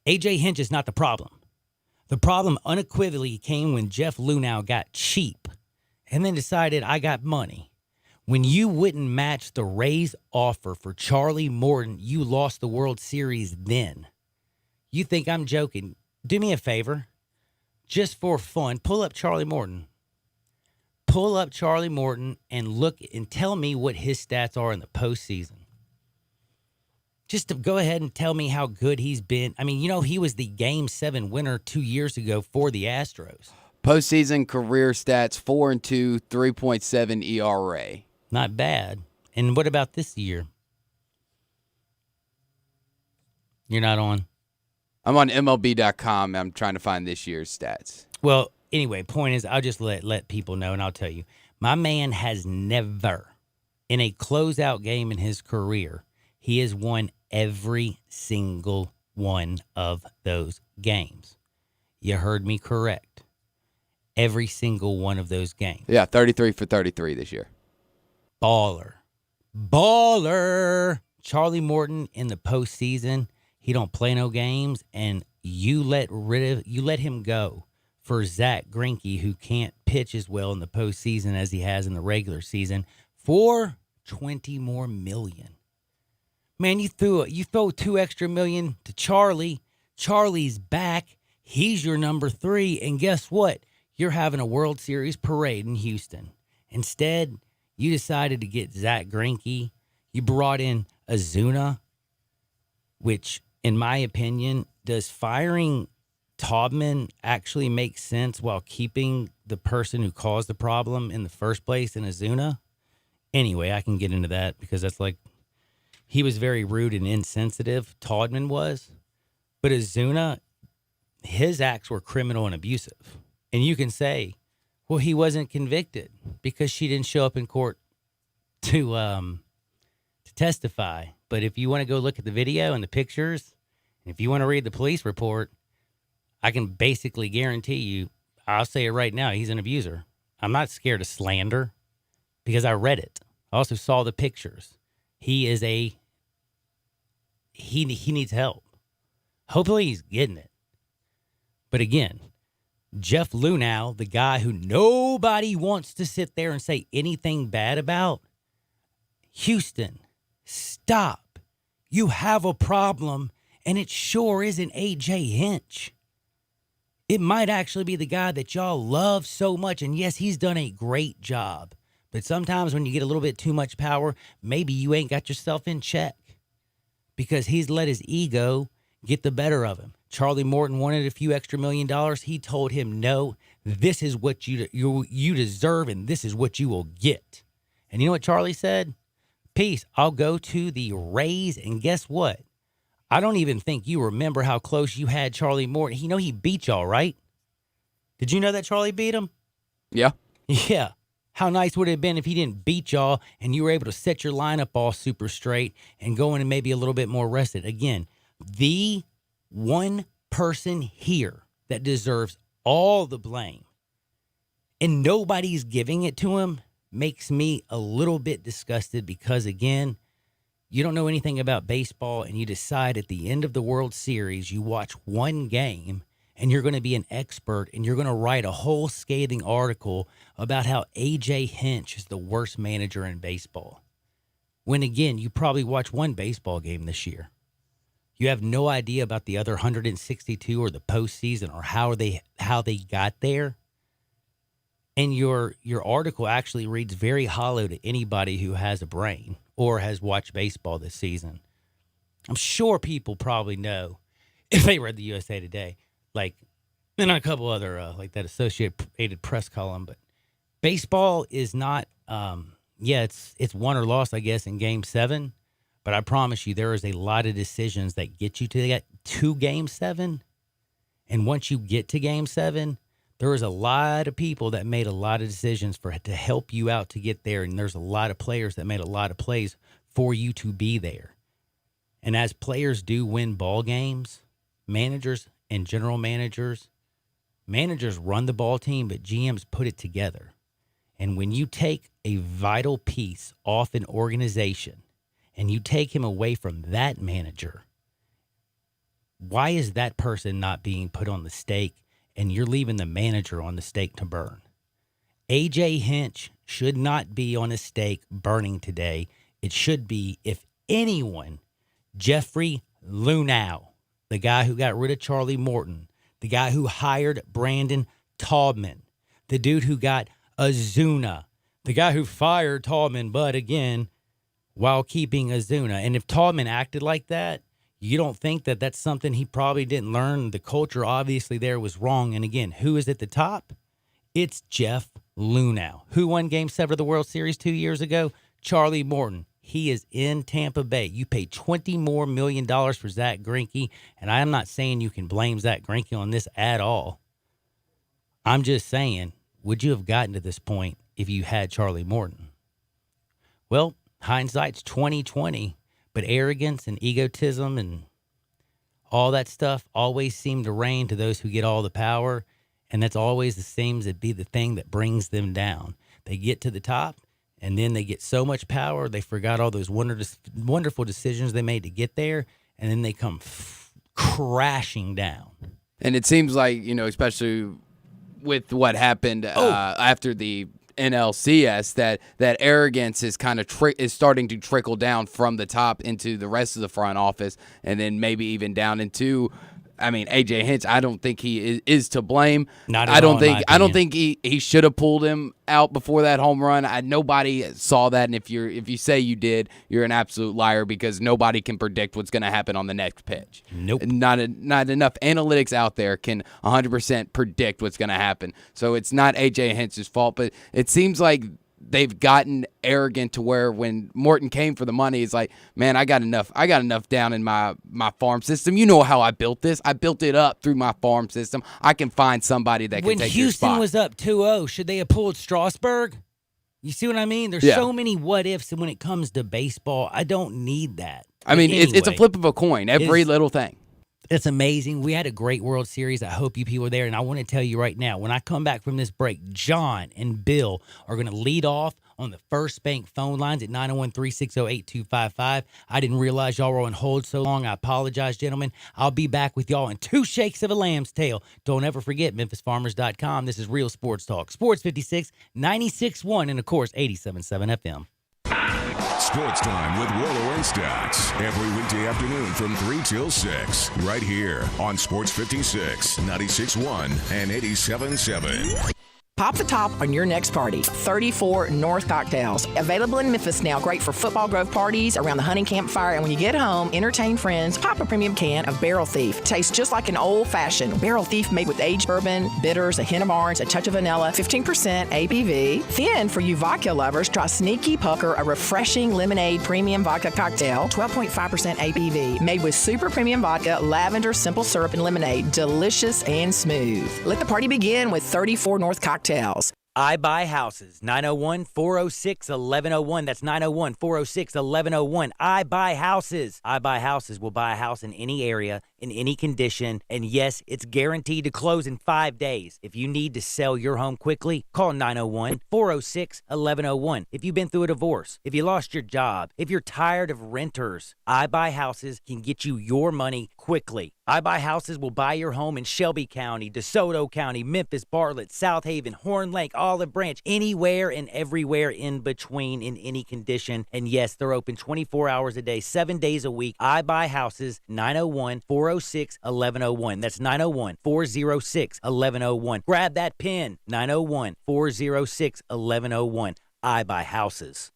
A.J. Hinch is not the problem. The problem unequivocally came when Jeff Luhnow got cheap and then decided I got money. When you wouldn't match the Rays' offer for Charlie Morton, you lost the World Series then. You think I'm joking? Do me a favor. Just for fun, pull up Charlie Morton. Pull up Charlie Morton and look and tell me what his stats are in the postseason. Just to go ahead and tell me how good he's been. I mean, he was the Game 7 winner 2 years ago for the Astros. Postseason career stats, 4-2, 3.7 ERA. Not bad. And what about this year? You're not on? I'm on MLB.com. I'm trying to find this year's stats. Well, anyway, point is, I'll just let people know, and I'll tell you. My man has never, in a closeout game in his career, he has won every single one of those games. You heard me correct. Every single one of those games. Yeah, 33 for 33 this year. Baller. Charlie Morton in the postseason, he don't play no games, and you let him go for Zach Greinke, who can't pitch as well in the postseason as he has in the regular season, for $20 more million. Man, you throw $2 extra million to Charlie. Charlie's back. He's your number 3, and guess what? You're having a World Series parade in Houston. Instead, you decided to get Zach Greinke. You brought in Ozuna, which, in my opinion, does firing Taubman actually make sense while keeping the person who caused the problem in the first place in Ozuna? Anyway, I can get into that because that's like, he was very rude and insensitive, Taubman was. But Ozuna, his acts were criminal and abusive. And you can say, well, he wasn't convicted because she didn't show up in court to testify. But if you want to go look at the video and the pictures, and if you want to read the police report, I can basically guarantee you, I'll say it right now, he's an abuser. I'm not scared of slander because I read it. I also saw the pictures. He is he needs help. Hopefully he's getting it. But again, Jeff Luhnow, the guy who nobody wants to sit there and say anything bad about, Houston, stop. You have a problem, and it sure isn't A.J. Hinch. It might actually be the guy that y'all love so much, and yes, he's done a great job. But sometimes when you get a little bit too much power, maybe you ain't got yourself in check because he's let his ego get the better of him. Charlie Morton wanted a few extra $1 million. He told him, no, this is what you deserve, and this is what you will get. And you know what Charlie said? Peace. I'll go to the Rays, and guess what? I don't even think you remember how close you had Charlie Morton. You know he beat y'all, right? Did you know that Charlie beat him? Yeah. Yeah. How nice would it have been if he didn't beat y'all and you were able to set your lineup all super straight and go in and maybe a little bit more rested? Again, the one person here that deserves all the blame and nobody's giving it to him makes me a little bit disgusted because, again, you don't know anything about baseball and you decide at the end of the World Series you watch one game and you're going to be an expert and you're going to write a whole scathing article about how A.J. Hinch is the worst manager in baseball. When, again, you probably watched one baseball game this year. You have no idea about the other 162 or the postseason or how they got there. And your article actually reads very hollow to anybody who has a brain or has watched baseball this season. I'm sure people probably know if they read the USA Today, like, and a couple other, like that Associated Press column. But baseball is not, it's won or lost, I guess, in Game 7. But I promise you, there is a lot of decisions that get you to Game 7. And once you get to Game 7, there is a lot of people that made a lot of decisions to help you out to get there. And there's a lot of players that made a lot of plays for you to be there. And as players do win ball games, managers and general managers run the ball team, but GMs put it together. And when you take a vital piece off an organization and you take him away from that manager, why is that person not being put on the stake and you're leaving the manager on the stake to burn? A.J. Hinch should not be on a stake burning today. It should be, if anyone, Jeffrey Luhnow, the guy who got rid of Charlie Morton, the guy who hired Brandon Taubman, the dude who got Ozuna, the guy who fired Taubman, but again, while keeping Ozuna. And if Taubman acted like that, you don't think that that's something he probably didn't learn? The culture obviously there was wrong. And again, who is at the top? It's Jeff Luhnow. Who won Game 7 of the World Series 2 years ago? Charlie Morton. He is in Tampa Bay. You paid $20 million more for Zach Greinke, and I'm not saying you can blame Zach Greinke on this at all. I'm just saying, would you have gotten to this point if you had Charlie Morton? Well, hindsight's 20/20, but arrogance and egotism and all that stuff always seem to reign to those who get all the power, and that's always seems to be the thing that brings them down. They get to the top, and then they get so much power, they forgot all those wonderful decisions they made to get there, and then they come crashing down. And it seems like, especially with what happened after the NLCS, that arrogance is kind of is starting to trickle down from the top into the rest of the front office, and then maybe even down into I mean, AJ Hinch, I don't think he is to blame. Not at all, in my opinion. I don't think he should have pulled him out before that home run. Nobody saw that, and if you say you did, you're an absolute liar because nobody can predict what's going to happen on the next pitch. Nope. Not enough analytics out there can 100% predict what's going to happen. So it's not AJ Hinch's fault, but it seems like they've gotten arrogant to where when Morton came for the money, it's like, man, I got enough down in my farm system. You know how I built this. I built it up through my farm system. I can find somebody that can take your spot. When Houston was up 2-0, should they have pulled Strasburg? You see what I mean? There's so many what ifs, and when it comes to baseball, I don't need that. I mean, it's a flip of a coin, every little thing. It's amazing. We had a great World Series. I hope you people are there. And I want to tell you right now, when I come back from this break, John and Bill are going to lead off on the First Bank phone lines at 901-360-8255. I didn't realize y'all were on hold so long. I apologize, gentlemen. I'll be back with y'all in 2 shakes of a lamb's tail. Don't ever forget MemphisFarmers.com. This is Real Sports Talk. Sports 56, 96.1, and, of course, 87.7 FM. Sports Time with Rollo and Stats. Every weekday afternoon from 3 till 6. Right here on Sports 56, 96.1, and 87.7. Pop the top on your next party. 34 North Cocktails. Available in Memphis now. Great for football grove parties around the hunting campfire. And when you get home, entertain friends. Pop a premium can of Barrel Thief. Tastes just like an old-fashioned Barrel Thief made with aged bourbon, bitters, a hint of orange, a touch of vanilla, 15% ABV. Then, for you vodka lovers, try Sneaky Pucker, a refreshing lemonade premium vodka cocktail, 12.5% ABV. Made with super premium vodka, lavender, simple syrup, and lemonade. Delicious and smooth. Let the party begin with 34 North Cocktails. I Buy Houses, 901-406-1101. That's 901-406-1101. I Buy Houses. I Buy Houses will buy a house in any area, in any condition, and yes, it's guaranteed to close in 5 days. If you need to sell your home quickly, call 901-406-1101. If you've been through a divorce, if you lost your job, if you're tired of renters, I Buy Houses can get you your money quickly. I Buy Houses will buy your home in Shelby County, DeSoto County, Memphis, Bartlett, South Haven, Horn Lake, Olive Branch, anywhere and everywhere in between in any condition. And yes, they're open 24 hours a day, 7 days a week. I Buy Houses, 901-406-1101. That's 901-406-1101. Grab that pen, 901-406-1101. I Buy Houses.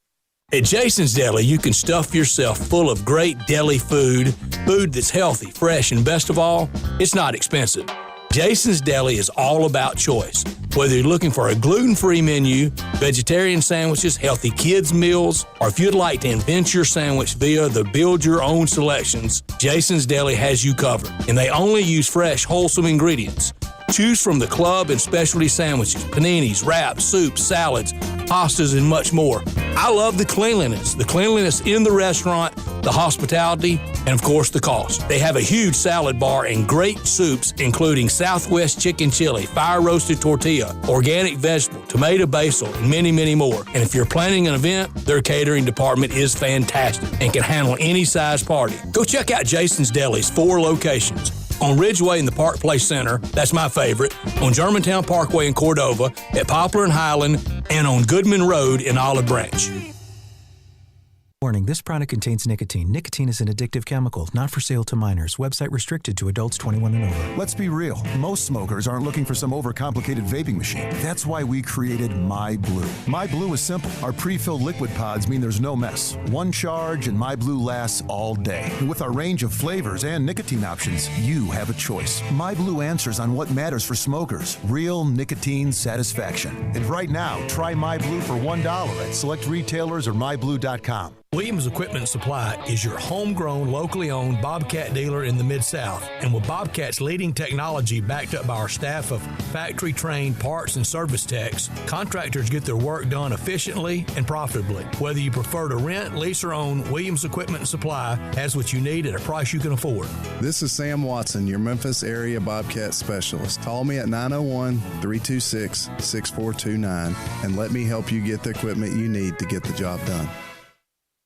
At Jason's Deli, you can stuff yourself full of great deli food that's healthy, fresh, and best of all, it's not expensive. Jason's Deli is all about choice. Whether you're looking for a gluten-free menu, vegetarian sandwiches, healthy kids' meals, or if you'd like to invent your sandwich via the build-your-own selections, Jason's Deli has you covered. And they only use fresh, wholesome ingredients. Choose from the club and specialty sandwiches, paninis, wraps, soups, salads, pastas, and much more. I love the cleanliness in the restaurant, the hospitality, and of course the cost. They have a huge salad bar and great soups, including Southwest chicken chili, fire roasted tortilla, organic vegetable, tomato basil, and many, many more. And if you're planning an event, their catering department is fantastic and can handle any size party. Go check out Jason's Deli's 4 locations. On Ridgeway in the Park Place Center, that's my favorite, on Germantown Parkway in Cordova, at Poplar and Highland, and on Goodman Road in Olive Branch. Warning, this product contains nicotine. Nicotine is an addictive chemical, not for sale to minors. Website restricted to adults 21 and over. Let's be real. Most smokers aren't looking for some overcomplicated vaping machine. That's why we created MyBlue. MyBlue is simple. Our pre-filled liquid pods mean there's no mess. One charge and MyBlue lasts all day. And with our range of flavors and nicotine options, you have a choice. MyBlue answers on what matters for smokers. Real nicotine satisfaction. And right now, try MyBlue for $1 at select retailers or myblue.com. Williams Equipment Supply is your homegrown, locally owned Bobcat dealer in the Mid-South. And with Bobcat's leading technology backed up by our staff of factory-trained parts and service techs, contractors get their work done efficiently and profitably. Whether you prefer to rent, lease, or own, Williams Equipment Supply has what you need at a price you can afford. This is Sam Watson, your Memphis area Bobcat specialist. Call me at 901-326-6429 and let me help you get the equipment you need to get the job done.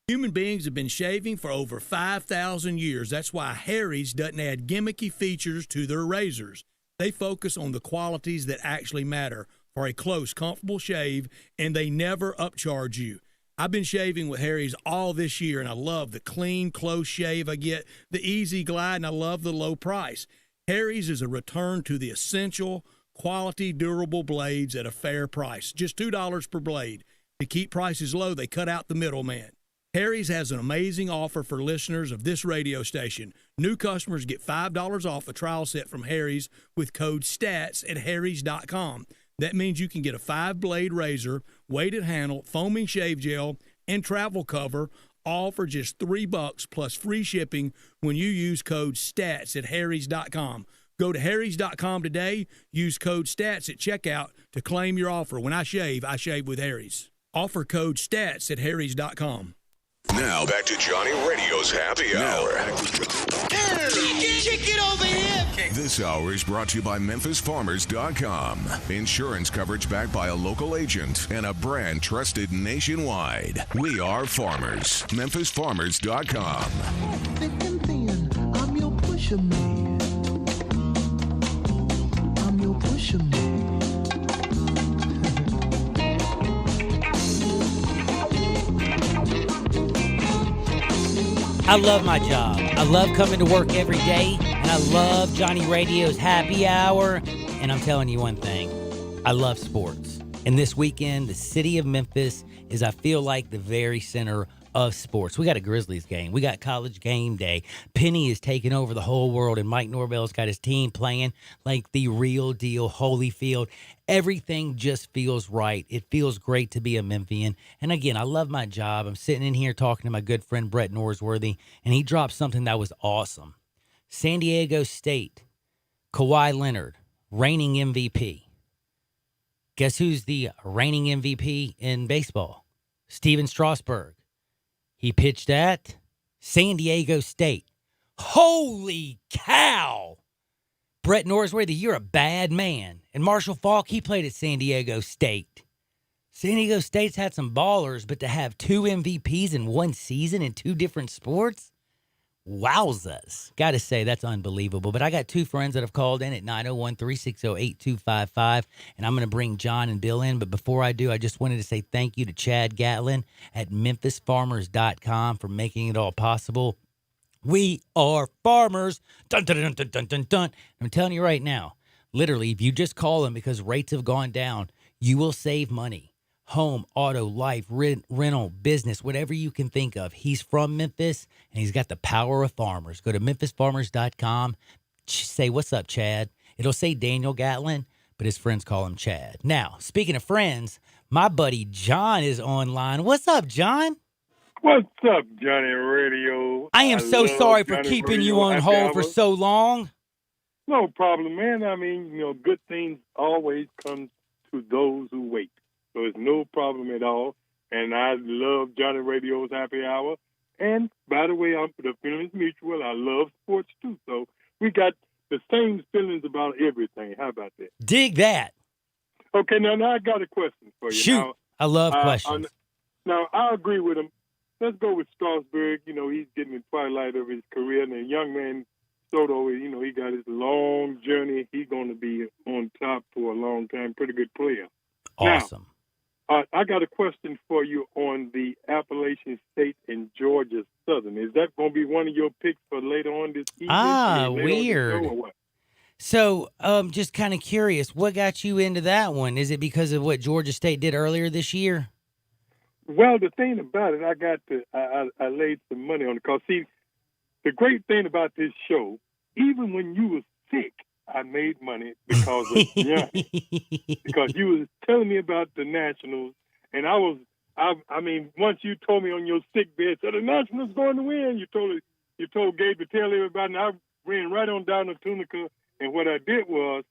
Human beings have been shaving for over 5,000 years. That's why Harry's doesn't add gimmicky features to their razors. They focus on the qualities that actually matter for a close, comfortable shave, and they never upcharge you. I've been shaving with Harry's all this year, and I love the clean, close shave I get, the easy glide, and I love the low price. Harry's is a return to the essential, quality, durable blades at a fair price. Just $2 per blade. To keep prices low, they cut out the middleman. Harry's has an amazing offer for listeners of this radio station. New customers get $5 off a trial set from Harry's with code STATS at harrys.com. That means you can get a 5-blade razor, weighted handle, foaming shave gel, and travel cover, all for just $3 plus free shipping when you use code STATS at harrys.com. Go to harrys.com today. Use code STATS at checkout to claim your offer. When I shave with Harry's. Offer code STATS at harrys.com. Now back to Johnny Radio's Happy Hour. Kick it over here. This hour is brought to you by MemphisFarmers.com. Insurance coverage backed by a local agent and a brand trusted nationwide. We are farmers. MemphisFarmers.com. Thick and thin, I'm your pusher man. I'm your pusher man. I love my job. I love coming to work every day, and I love Johnny Radio's Happy Hour. And I'm telling you one thing, I love sports. And this weekend, the city of Memphis is, I feel like, the very center of sports. We got a Grizzlies game. We got College Game Day. Penny is taking over the whole world, and Mike Norvell's got his team playing like the real deal, Holyfield. Everything just feels right. It feels great to be a Memphian. And again, I love my job. I'm sitting in here talking to my good friend Brett Norsworthy, and he dropped something that was awesome. San Diego State, Kawhi Leonard, reigning MVP. Guess who's the reigning MVP in baseball? Steven Strasburg. He pitched at San Diego State. Holy cow! Brett Norsworthy, you're a bad man. And Marshall Faulk, he played at San Diego State. San Diego State's had some ballers, but to have 2 MVPs in one season in 2 different sports? Wowzers. Got to say, that's unbelievable. But I got 2 friends that have called in at 901-360-8255, and I'm going to bring John and Bill in. But before I do, I just wanted to say thank you to Chad Gatlin at MemphisFarmers.com for making it all possible. We are farmers. Dun, dun, dun, dun, dun, dun, dun. I'm telling you right now, literally, if you just call him because rates have gone down, you will save money. Home, auto, life, rental, business, whatever you can think of. He's from Memphis, and he's got the power of farmers. Go to MemphisFarmers.com. Say, what's up, Chad? It'll say Daniel Gatlin, but his friends call him Chad. Now, speaking of friends, my buddy John is online. What's up, John? What's up, Johnny Radio? I am so sorry for keeping you on hold for so long. No problem, man. I mean, good things always come to those who wait. So it's no problem at all. And I love Johnny Radio's Happy Hour. And, by the way, the feeling's mutual. I love sports, too. So we got the same feelings about everything. How about that? Dig that. Okay, now I got a question for you. Shoot. Now, I love questions. Now, I agree with him. Let's go with Strasburg. He's getting the twilight of his career. And the young man, Soto, he got his long journey. He's going to be on top for a long time. Pretty good player. Awesome. Now, I got a question for you on the Appalachian State and Georgia Southern. Is that going to be one of your picks for later on this evening? Weird. So, just kind of curious, what got you into that one? Is it because of what Georgia State did earlier this year? Well, the thing about it, I laid some money on it. Because, see, the great thing about this show, even when you were sick, I made money because of because you was telling me about the Nationals, and I mean, once you told me on your sick bed, so the Nationals going to win. You told Gabe to tell everybody, and I ran right on down to Tunica, and what I did was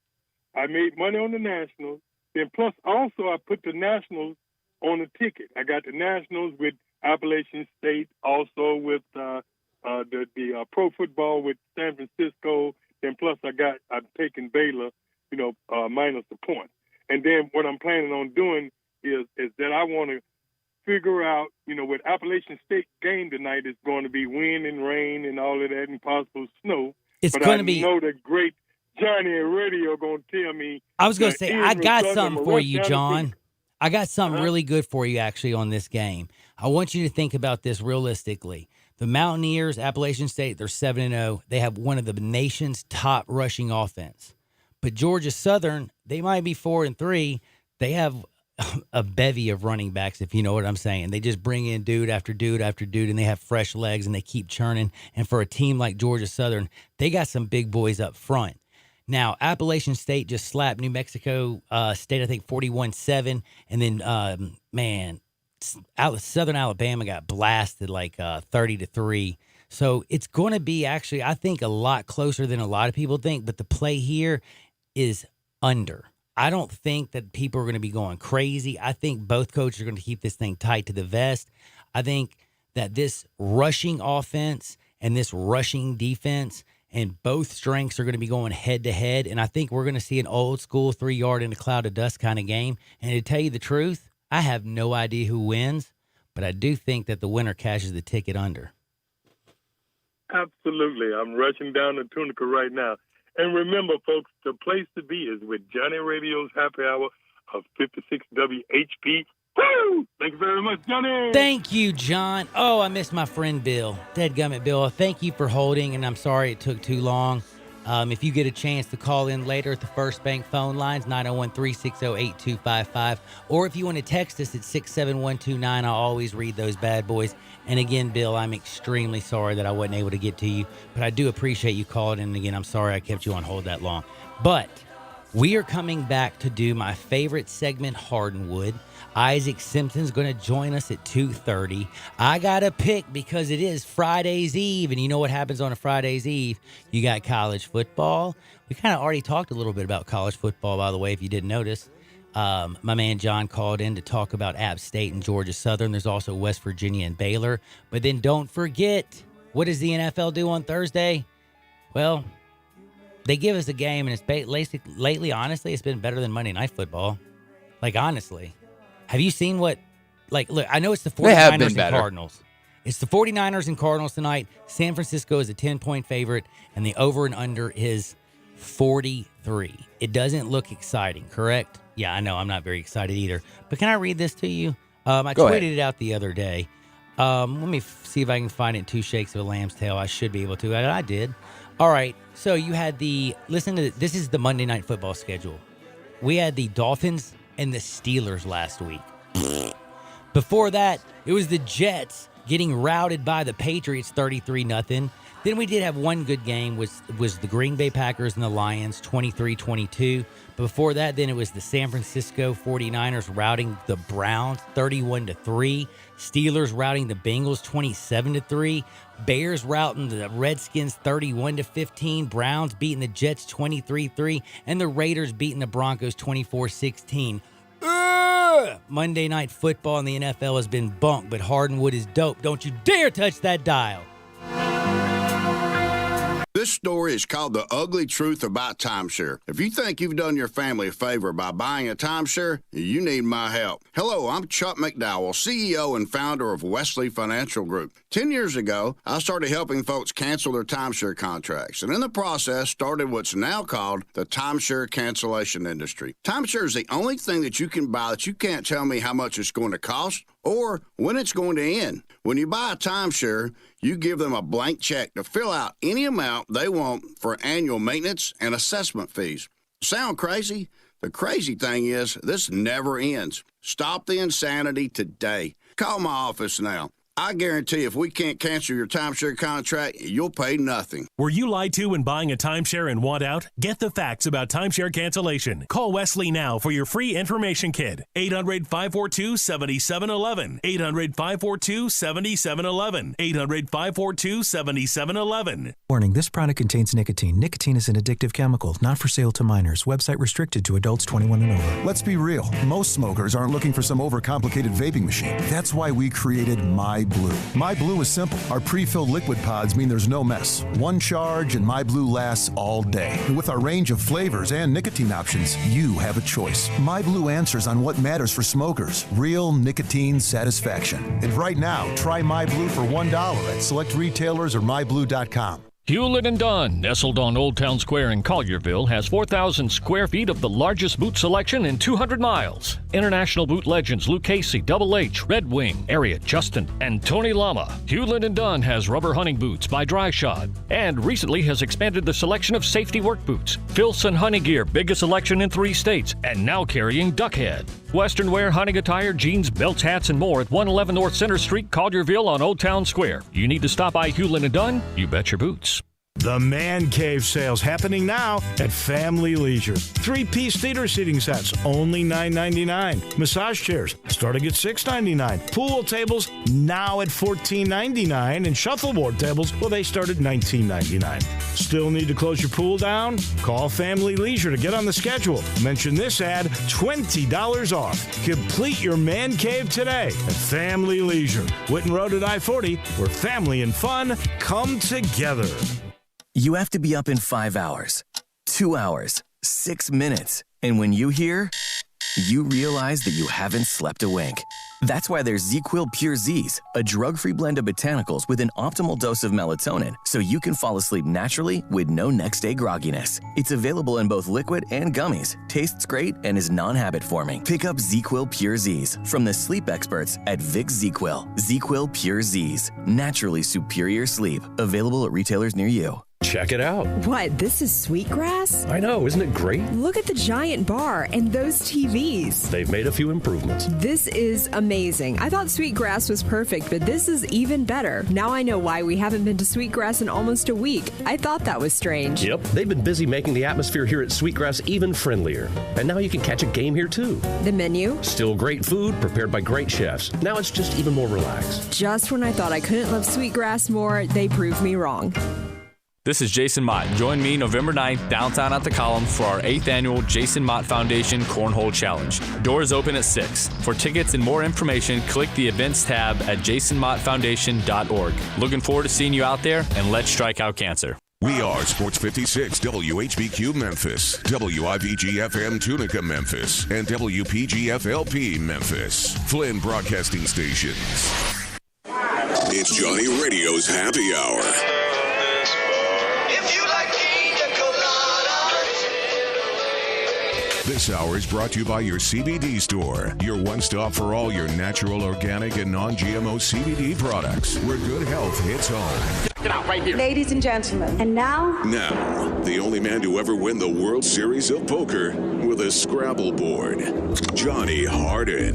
I made money on the Nationals. Then plus also I put the Nationals on a ticket. I got the Nationals with Appalachian State, also with the pro football with San Francisco. Then plus I'm taking Baylor, minus the point. And then what I'm planning on doing is that I want to figure out, with Appalachian State game tonight is going to be wind and rain and all of that and possible snow. It's going to be. I know the great Johnny Radio going to tell me. I was going to say, I got something for you, John. I got something really good for you actually on this game. I want you to think about this realistically. The Mountaineers, Appalachian State, they're 7-0. They have one of the nation's top rushing offense. But Georgia Southern, they might be 4-3. They have a bevy of running backs, if you know what I'm saying. They just bring in dude after dude after dude, and they have fresh legs, and they keep churning. And for a team like Georgia Southern, they got some big boys up front. Now, Appalachian State just slapped New Mexico State, I think, 41-7. And then, Southern Alabama got blasted like 30-3. So it's going to be actually, I think, a lot closer than a lot of people think. But the play here is under. I don't think that people are going to be going crazy. I think both coaches are going to keep this thing tight to the vest. I think that this rushing offense and this rushing defense and both strengths are going to be going head-to-head. And I think we're going to see an old-school 3-yard in a cloud of dust kind of game. And to tell you the truth, I have no idea who wins, but I do think that the winner cashes the ticket under. Absolutely. I'm rushing down to Tunica right now. And remember, folks, the place to be is with Johnny Radio's Happy Hour of 56 WHP. Woo! Thank you very much, Johnny. Thank you, John. Oh, I miss my friend Bill. Dadgummit, Bill. Thank you for holding, and I'm sorry it took too long. If you get a chance to call in later at the First Bank phone lines, 901-360-8255, or if you want to text us at 67129, I'll always read those bad boys. And again, Bill, I'm extremely sorry that I wasn't able to get to you, but I do appreciate you calling in. And again, I'm sorry I kept you on hold that long. But we are coming back to do my favorite segment, Hardwood. Isaac Simpson's going to join us at 2:30. I got a pick because it is Friday's Eve, and you know what happens on a Friday's Eve? You got college football. We kind of already talked a little bit about college football, by the way, if you didn't notice. My man John called in to talk about App State and Georgia Southern. There's also West Virginia and Baylor. But then don't forget, what does the NFL do on Thursday? Well, they give us a game, and it's lately, honestly, it's been better than Monday Night Football. Like, honestly. Have you seen what, look, I know it's the 49ers and Cardinals. It's the 49ers and Cardinals tonight. San Francisco is a 10-point favorite, and the over and under is 43. It doesn't look exciting, correct? Yeah, I know. I'm not very excited either. But can I read this to you? I tweeted it out the other day. Let me see if I can find it in 2 shakes of a lamb's tail. I should be able to. I did. All right. So you had listen to this is the Monday Night Football schedule. We had the Dolphins and the Steelers last week. Before that, it was the Jets getting routed by the Patriots 33-0. Then we did have one good game, was the Green Bay Packers and the Lions 23-22. Before that, then it was the San Francisco 49ers routing the Browns 31-3. Steelers routing the Bengals 27-3. Bears routing the Redskins 31-15. Browns beating the Jets 23-3. And the Raiders beating the Broncos 24-16. Monday Night Football in the NFL has been bumped, but Hardwood is dope. Don't you dare touch that dial. This story is called The Ugly Truth About Timeshare. If you think you've done your family a favor by buying a timeshare, you need my help. Hello, I'm Chuck McDowell, CEO and founder of Wesley Financial Group. 10 years ago, I started helping folks cancel their timeshare contracts, and in the process started what's now called the timeshare cancellation industry. Timeshare is the only thing that you can buy that you can't tell me how much it's going to cost or when it's going to end. When you buy a timeshare, you give them a blank check to fill out any amount they want for annual maintenance and assessment fees. Sound crazy? The crazy thing is, this never ends. Stop the insanity today. Call my office now. I guarantee if we can't cancel your timeshare contract, you'll pay nothing. Were you lied to when buying a timeshare and want out? Get the facts about timeshare cancellation. Call Wesley now for your free information kit. 800-542-7711. 800-542-7711. 800-542-7711. Warning, this product contains nicotine. Nicotine is an addictive chemical, not for sale to minors. Website restricted to adults 21 and over. Let's be real. Most smokers aren't looking for some overcomplicated vaping machine. That's why we created My Blue. My Blue is simple. Our pre-filled liquid pods mean there's no mess. One charge and My Blue lasts all day. And with our range of flavors and nicotine options, you have a choice. My Blue answers on what matters for smokers. Real nicotine satisfaction. And right now, try My Blue for $1 at select retailers or myblue.com. Hewlett & Dunn, nestled on Old Town Square in Collierville, has 4,000 square feet of the largest boot selection in 200 miles. International boot legends Luke Casey, Double H, Red Wing, Ariat, Justin, and Tony Lama. Hewlett & Dunn has rubber hunting boots by Dry Shod and recently has expanded the selection of safety work boots. Filson Hunting Gear, biggest selection in 3 states, and now carrying Duckhead. Western wear, hunting attire, jeans, belts, hats, and more at 111 North Center Street, Collierville on Old Town Square. You need to stop by Hewlett & Dunn? You bet your boots. The Man Cave sales happening now at Family Leisure. 3-piece theater seating sets, only $9.99. Massage chairs, starting at $6.99. Pool tables, now at $14.99. And shuffleboard tables, well, they start at $19.99. Still need to close your pool down? Call Family Leisure to get on the schedule. Mention this ad, $20 off. Complete your Man Cave today at Family Leisure. Whitten Road at I-40, where family and fun come together. You have to be up in 5 hours, 2 hours, 6 minutes. And when you hear, you realize that you haven't slept a wink. That's why there's ZzzQuil Pure Z's, a drug-free blend of botanicals with an optimal dose of melatonin, so you can fall asleep naturally with no next-day grogginess. It's available in both liquid and gummies, tastes great, and is non-habit forming. Pick up ZzzQuil Pure Z's from the sleep experts at Vicks ZzzQuil. ZzzQuil Pure Z's, naturally superior sleep. Available at retailers near you. Check it out. What, this is Sweetgrass? I know, isn't it great? Look at the giant bar and those TVs. They've made a few improvements. This is amazing. I thought Sweetgrass was perfect, but this is even better. Now I know why we haven't been to Sweetgrass in almost a week. I thought that was strange. Yep, they've been busy making the atmosphere here at Sweetgrass even friendlier. And now you can catch a game here too. The menu? Still great food prepared by great chefs. Now it's just even more relaxed. Just when I thought I couldn't love Sweetgrass more, they proved me wrong. This is Jason Mott. Join me November 9th downtown at the Column for our 8th annual Jason Mott Foundation Cornhole Challenge. Doors open at 6. For tickets and more information, click the events tab at jasonmottfoundation.org. Looking forward to seeing you out there, and let's strike out cancer. We are Sports 56 WHBQ Memphis, WIVG-FM Tunica Memphis, and WPG-FLP Memphis. Flynn Broadcasting Stations. It's Johnny Radio's Happy Hour. This hour is brought to you by your CBD store, your one-stop for all your natural, organic, and non-GMO CBD products, where good health hits home. Get out right here. Ladies and gentlemen, and now? Now, the only man to ever win the World Series of Poker with a Scrabble board, Johnny Harden.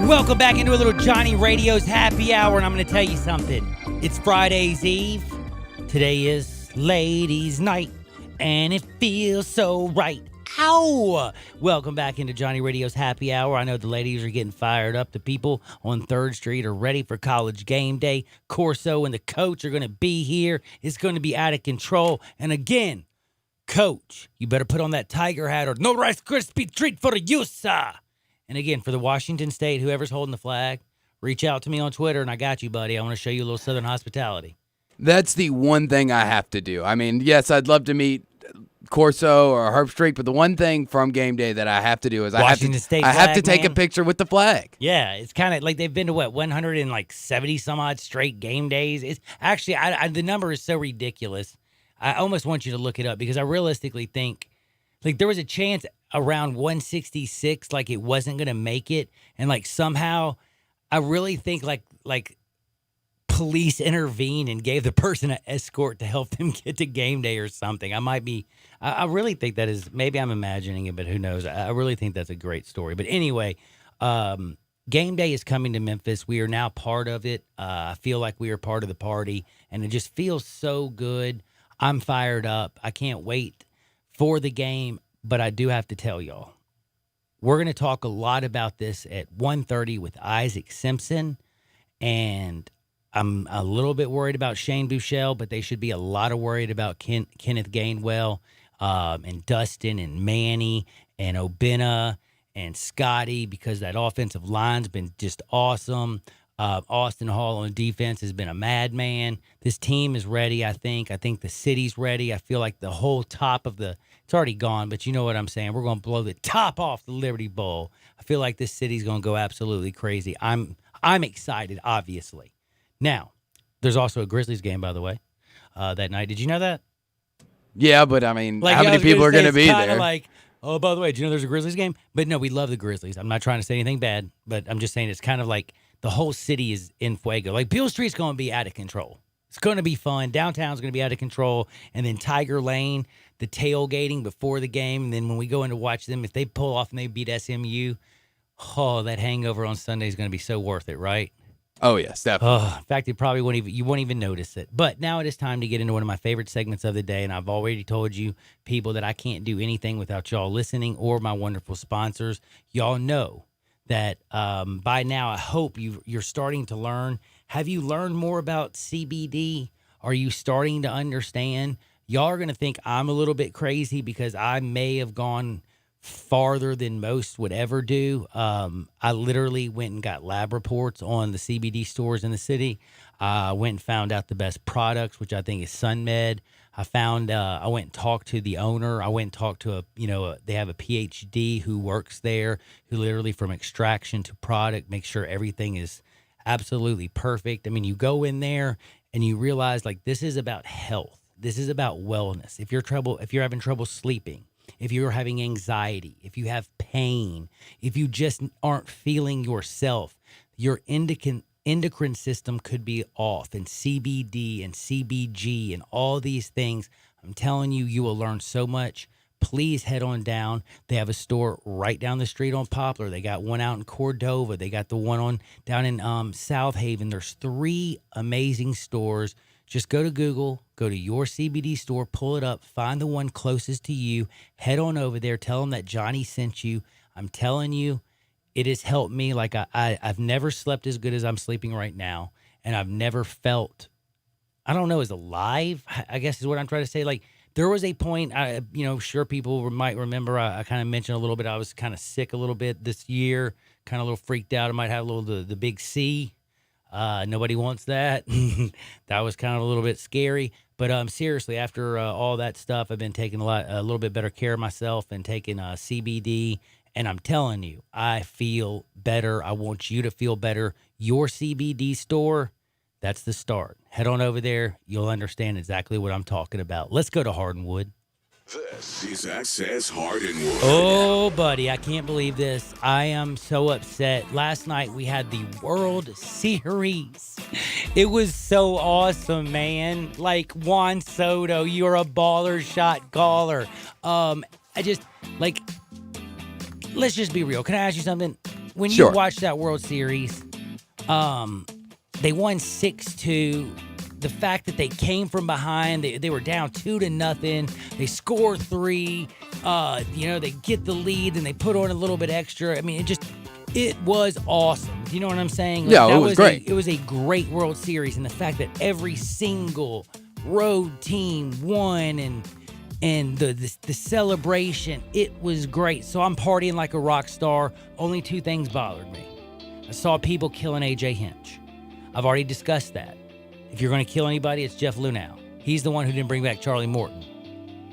Welcome back into a little Johnny Radio's Happy Hour, and I'm going to tell you something. It's Friday's Eve. Today is Ladies' Night, and it feels so right. Ow! Welcome back into Johnny Radio's Happy Hour. I know the ladies are getting fired up. The people on 3rd Street are ready for college game day. Corso and the coach are going to be here. It's going to be out of control. And again, Coach, you better put on that tiger hat or no Rice Krispie treat for you, sir. And again, for the Washington State, whoever's holding the flag, reach out to me on Twitter, and I got you, buddy. I want to show you a little Southern hospitality. That's the one thing I have to do. I mean, yes, I'd love to meet Corso or Herbstreit, but the one thing from game day that I have to do is I have to take a picture with the flag. Yeah, it's kind of like they've been to, 170 some odd straight game days. It's actually, the number is so ridiculous. I almost want you to look it up because I realistically think, there was a chance around 166, it wasn't going to make it. And somehow I really think police intervened and gave the person an escort to help them get to game day or something. I really think that is, maybe I'm imagining it, but who knows? I really think that's a great story. But anyway, game day is coming to Memphis. We are now part of it. I feel like we are part of the party, and it just feels so good. I'm fired up. I can't wait for the game, but I do have to tell y'all, we're going to talk a lot about this at 1:30 with Isaac Simpson, and I'm a little bit worried about Shane Buechele, but they should be a lot of worried about Kenneth Gainwell and Dustin and Manny and Obinna and Scotty, because that offensive line's been just awesome. Austin Hall on defense has been a madman. This team is ready, I think. I think the city's ready. I feel like the whole top of it's already gone, but you know what I'm saying. We're going to blow the top off the Liberty Bowl. I feel like this city's going to go absolutely crazy. I'm excited, obviously. Now, there's also a Grizzlies game, by the way, that night. Did you know that? Yeah, but I mean, how many people are going to be there? Like, oh, by the way, do you know there's a Grizzlies game? But no, we love the Grizzlies. I'm not trying to say anything bad, but I'm just saying it's kind of like the whole city is in fuego. Like, Beale Street's going to be out of control. It's going to be fun. Downtown's going to be out of control. And then Tiger Lane, the tailgating before the game. And then when we go in to watch them, if they pull off and they beat SMU, that hangover on Sunday is going to be so worth it, right? Oh, yes, definitely. In fact, you won't even notice it. But now it is time to get into one of my favorite segments of the day, and I've already told you, people, that I can't do anything without y'all listening or my wonderful sponsors. Y'all know that by now, I hope you're starting to learn. Have you learned more about CBD? Are you starting to understand? Y'all are going to think I'm a little bit crazy because I may have gone farther than most would ever do. I literally went and got lab reports on the CBD stores in the city. I went and found out the best products, which I think is SunMed. I went and talked to the owner. I went and talked to they have a PhD who works there, who literally from extraction to product makes sure everything is absolutely perfect. I mean, you go in there and you realize, like, this is about health. This is about wellness. If you're having trouble sleeping, if you're having anxiety, if you have pain, if you just aren't feeling yourself, your endocrine system could be off, and CBD and CBG and all these things. I'm telling you, you will learn so much. Please head on down. They have a store right down the street on Poplar. They got one out in Cordova. They got the one down in South Haven. There's 3 amazing stores. Just go to Google, go to your CBD store, pull it up, find the one closest to you, head on over there, tell them that Johnny sent you. I'm telling you, it has helped me. Like, I've never slept as good as I'm sleeping right now, and I've never felt, I don't know, as alive, I guess is what I'm trying to say. Like, there was a point, sure people might remember, I kind of mentioned a little bit, I was kind of sick a little bit this year, kind of a little freaked out. I might have a little, the big C. Nobody wants that. That was kind of a little bit scary. But seriously, after all that stuff, I've been taking a little bit better care of myself and taking CBD. And I'm telling you, I feel better. I want you to feel better. Your CBD store, that's the start. Head on over there. You'll understand exactly what I'm talking about. Let's go to Hardwood. This is Access Hardwood. Oh, buddy, I can't believe this. I am so upset. Last night we had the World Series. It was so awesome, man. Like, Juan Soto, you're a baller shot caller. Let's just be real. Can I ask you something? When you watched that World Series, they won 6-2. The fact that they came from behind, they were down 2-0. They score 3. They get the lead and they put on a little bit extra. I mean, it was awesome. Do you know what I'm saying? Like, yeah, it was great. It was a great World Series, and the fact that every single road team won and the celebration, it was great. So I'm partying like a rock star. Only 2 things bothered me. I saw people killing A.J. Hinch. I've already discussed that. If you're going to kill anybody, it's Jeff Luhnow. He's the one who didn't bring back Charlie Morton.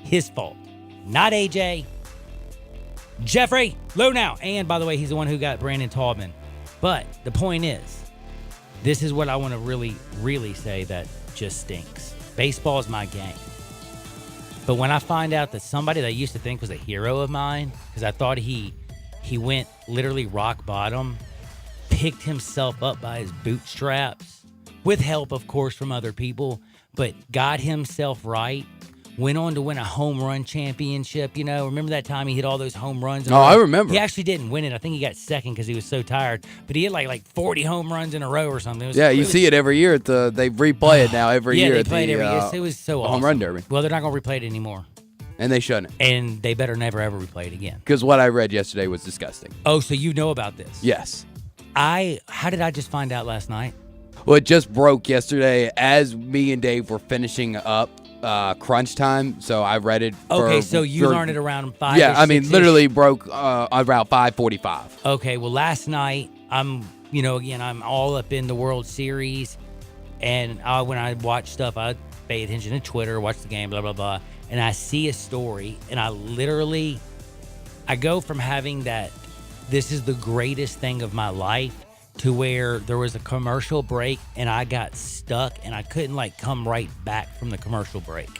His fault. Not AJ. Jeffrey Luhnow. And, by the way, he's the one who got Brandon Taubman. But the point is, this is what I want to really, really say that just stinks. Baseball is my game. But when I find out that somebody that I used to think was a hero of mine, because I thought he went literally rock bottom, picked himself up by his bootstraps, with help, of course, from other people, but got himself right, went on to win a home run championship. Remember that time he hit all those home runs? Oh, I remember. He actually didn't win it. I think he got second because he was so tired. But he hit like 40 home runs in a row or something. You see it every year. They replay it now every year. Yeah, they play it every year. It was so awesome. Home run derby. Well, they're not going to replay it anymore. And they shouldn't. And they better never, ever replay it again. Because what I read yesterday was disgusting. Oh, so you know about this? Yes. How did I just find out last night? Well, it just broke yesterday as me and Dave were finishing up crunch time. So I read it. Okay, so you learned it around 5. Yeah, I mean, literally broke around 5:45. Okay, well, last night I'm all up in the World Series, and when I watch stuff, I pay attention to Twitter, watch the game, blah blah blah, and I see a story, and I go from having that this is the greatest thing of my life to where there was a commercial break and I got stuck and I couldn't come right back from the commercial break.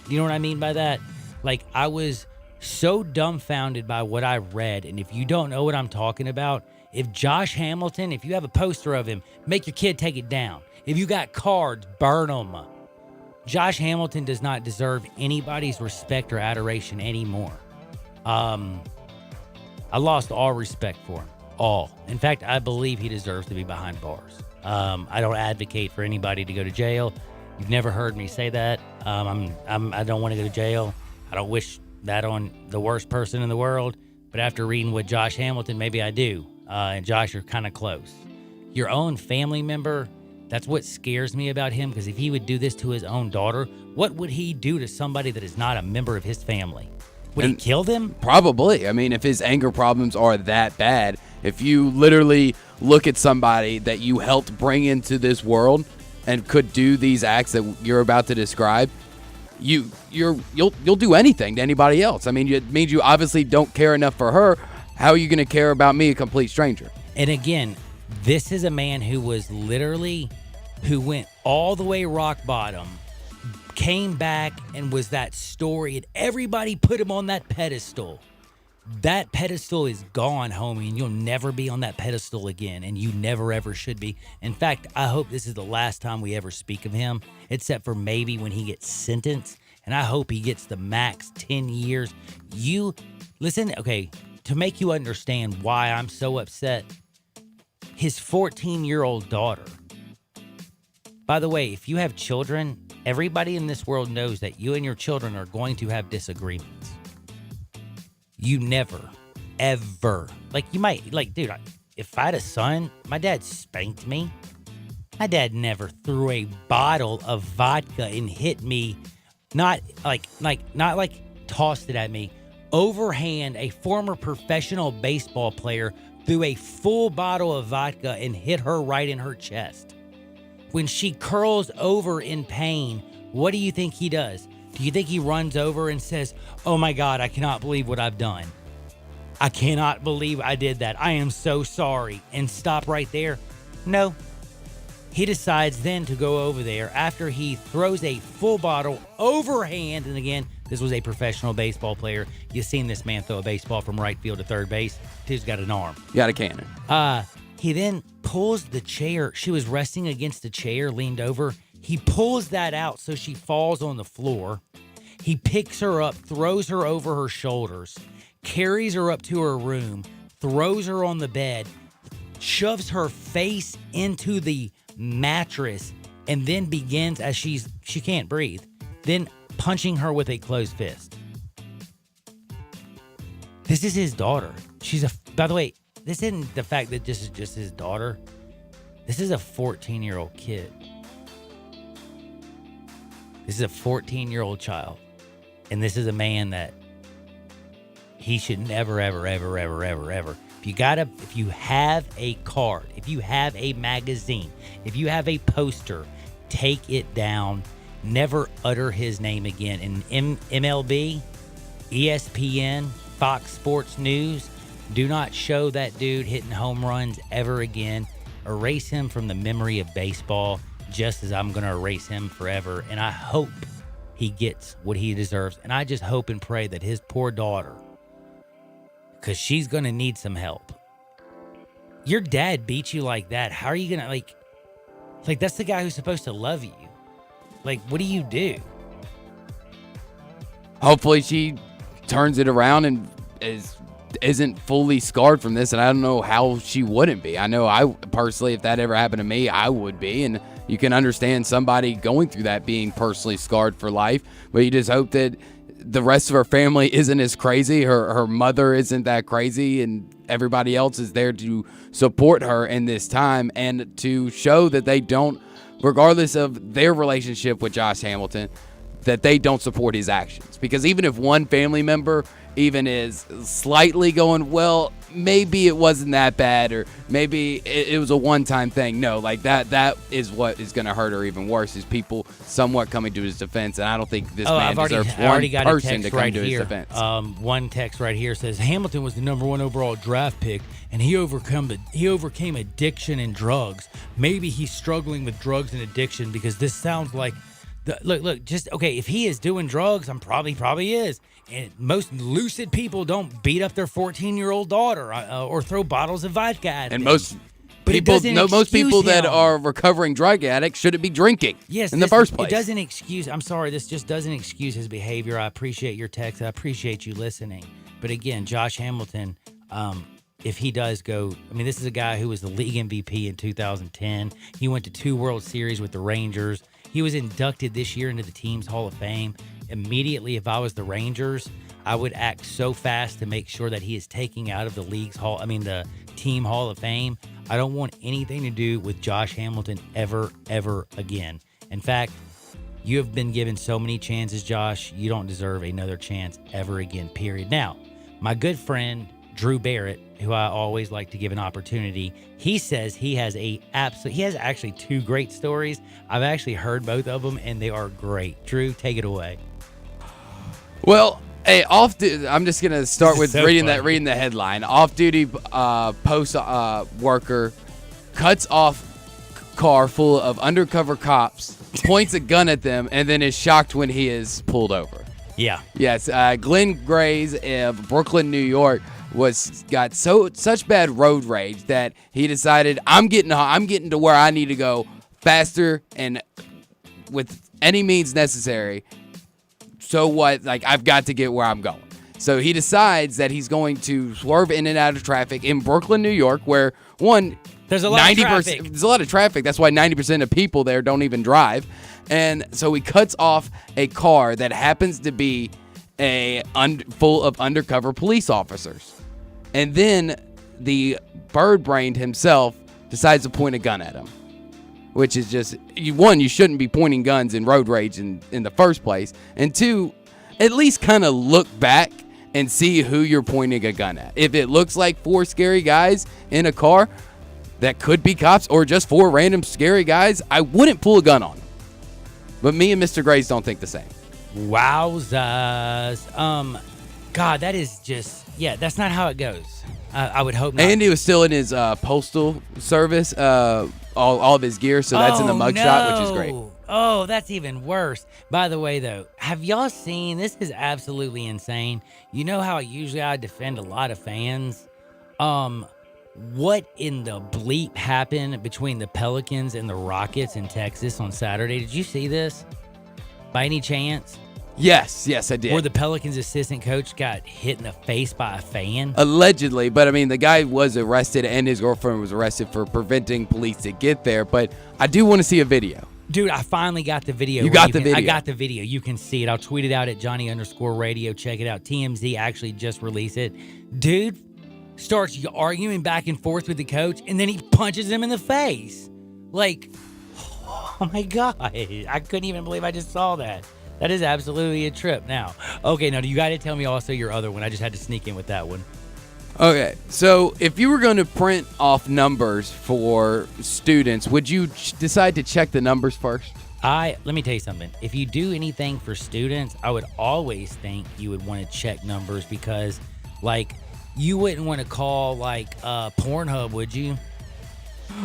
You know what I mean by that? Like, I was so dumbfounded by what I read. And if you don't know what I'm talking about, if Josh Hamilton, if you have a poster of him, make your kid take it down. If you got cards, burn them. Josh Hamilton does not deserve anybody's respect or adoration anymore. I lost all respect for him. All. In fact, I believe he deserves to be behind bars. I don't advocate for anybody to go to jail. You've never heard me say that. I don't want to go to jail. I don't wish that on the worst person in the world. But after reading what Josh Hamilton, maybe I do. And Josh, you're kind of close. Your own family member, that's what scares me about him. Because if he would do this to his own daughter, what would he do to somebody that is not a member of his family? Would he kill them? Probably. I mean, if his anger problems are that bad, if you literally look at somebody that you helped bring into this world and could do these acts that you're about to describe, you'll do anything to anybody else. I mean, it means you obviously don't care enough for her. How are you going to care about me, a complete stranger? And again, this is a man who went all the way rock bottom, came back and was that story, and everybody put him on that pedestal. That pedestal is gone, homie, and you'll never be on that pedestal again, and you never ever should be. In fact, I hope this is the last time we ever speak of him, except for maybe when he gets sentenced, and I hope he gets the max 10 years. Listen, okay, to make you understand why I'm so upset, his 14-year-old daughter. By the way, if you have children, everybody in this world knows that you and your children are going to have disagreements. You never, ever, you might, dude, if I had a son, my dad spanked me. My dad never threw a bottle of vodka and hit me, not tossed it at me. Overhand, a former professional baseball player threw a full bottle of vodka and hit her right in her chest. When she curls over in pain, what do you think he does? Do you think he runs over and says, "Oh my God, I cannot believe what I've done. I cannot believe I did that. I am so sorry," and stop right there? No. He decides then to go over there after he throws a full bottle overhand. And again, this was a professional baseball player. You've seen this man throw a baseball from right field to third base. Dude's got an arm. Got a cannon. He then pulls the chair. She was resting against a chair, leaned over. He pulls that out so she falls on the floor. He picks her up, throws her over her shoulders, carries her up to her room, throws her on the bed, shoves her face into the mattress, and then begins, as she can't breathe, then punching her with a closed fist. This is his daughter. By the way, this isn't the fact that this is just his daughter. This is a 14-year-old kid. This is a 14-year-old child. And this is a man that he should never, ever, ever, ever, ever, ever. If you have a card, if you have a magazine, if you have a poster, take it down. Never utter his name again. In MLB, ESPN, Fox Sports News, do not show that dude hitting home runs ever again. Erase him from the memory of baseball, just as I'm going to erase him forever. And I hope he gets what he deserves. And I just hope and pray that his poor daughter, because she's going to need some help. Your dad beat you like that. How are you going to, that's the guy who's supposed to love you. What do you do? Hopefully she turns it around and isn't fully scarred from this, and I don't know how she wouldn't be. I know I personally, if that ever happened to me, I would be, and you can understand somebody going through that being personally scarred for life, but you just hope that the rest of her family isn't as crazy. Her mother isn't that crazy, and everybody else is there to support her in this time and to show that they don't, regardless of their relationship with Josh Hamilton, that they don't support his actions. Because even if one family member even is slightly going, well, maybe it wasn't that bad, or maybe it was a one-time thing. No, like that is what is going to hurt her even worse, is people somewhat coming to his defense. And I don't think this man deserves one person to come to his defense. One text right here says, Hamilton was the number 1 overall draft pick, and he overcame addiction and drugs. Maybe he's struggling with drugs and addiction, because this sounds like, look, just, okay, if he is doing drugs, I'm probably is. And most lucid people don't beat up their 14-year-old daughter or throw bottles of vodka at them. And most people that are recovering drug addicts shouldn't be drinking in the first place. It doesn't excuse, I'm sorry, this just doesn't excuse his behavior. I appreciate your text. I appreciate you listening. But again, Josh Hamilton, if he does go, I mean, this is a guy who was the league MVP in 2010. He went to 2 World Series with the Rangers. He was inducted this year into the team's Hall of Fame. Immediately, if I was the Rangers, I would act so fast to make sure that he is taking out of the the team Hall of Fame. I don't want anything to do with Josh Hamilton ever again. In fact, you have been given so many chances, Josh. You don't deserve another chance ever again, period. Now, my good friend, Drew Barrett, who I always like to give an opportunity, he says he has actually 2 great stories. I've actually heard both of them, and they are great. Drew, take it away. Well, hey, I'm just gonna start with reading the headline. Off-duty post worker cuts off car full of undercover cops, points a gun at them, and then is shocked when he is pulled over. Yeah. Yes. Glenn Grays of Brooklyn, New York, got such bad road rage that he decided, I'm getting to where I need to go faster and with any means necessary. So what? Like, I've got to get where I'm going. So he decides that he's going to swerve in and out of traffic in Brooklyn, New York, where there's a lot of traffic. There's a lot of traffic. That's why 90% of people there don't even drive. And so he cuts off a car that happens to be full of undercover police officers. And then the bird-brained himself decides to point a gun at him, which is just, one, you shouldn't be pointing guns in road rage in the first place. And 2, at least kind of look back and see who you're pointing a gun at. If it looks like 4 scary guys in a car that could be cops, or just 4 random scary guys, I wouldn't pull a gun on them. But me and Mr. Grays don't think the same. Wowzers. God, that is just, that's not how it goes. I would hope not. And he was still in his postal service, all of his gear, so that's in the mugshot, which is great. Oh, that's even worse. By the way, though, have y'all seen, this is absolutely insane. You know how usually I defend a lot of fans? What in the bleep happened between the Pelicans and the Rockets in Texas on Saturday? Did you see this by any chance? Yes, I did. Where the Pelicans assistant coach got hit in the face by a fan? Allegedly, but I mean, the guy was arrested and his girlfriend was arrested for preventing police to get there, but I do want to see a video. Dude, I finally got the video. You got the video? I got the video. You can see it. I'll tweet it out at Johnny_radio. Check it out. TMZ actually just released it. Dude starts arguing back and forth with the coach, and then he punches him in the face. Like, oh my God. I couldn't even believe I just saw that. That is absolutely a trip. Now, okay, now you got to tell me also your other one. I just had to sneak in with that one. Okay, so if you were going to print off numbers for students, would you decide to check the numbers first? Let me tell you something. If you do anything for students, I would always think you would want to check numbers, because, like, you wouldn't want to call, like, Pornhub, would you?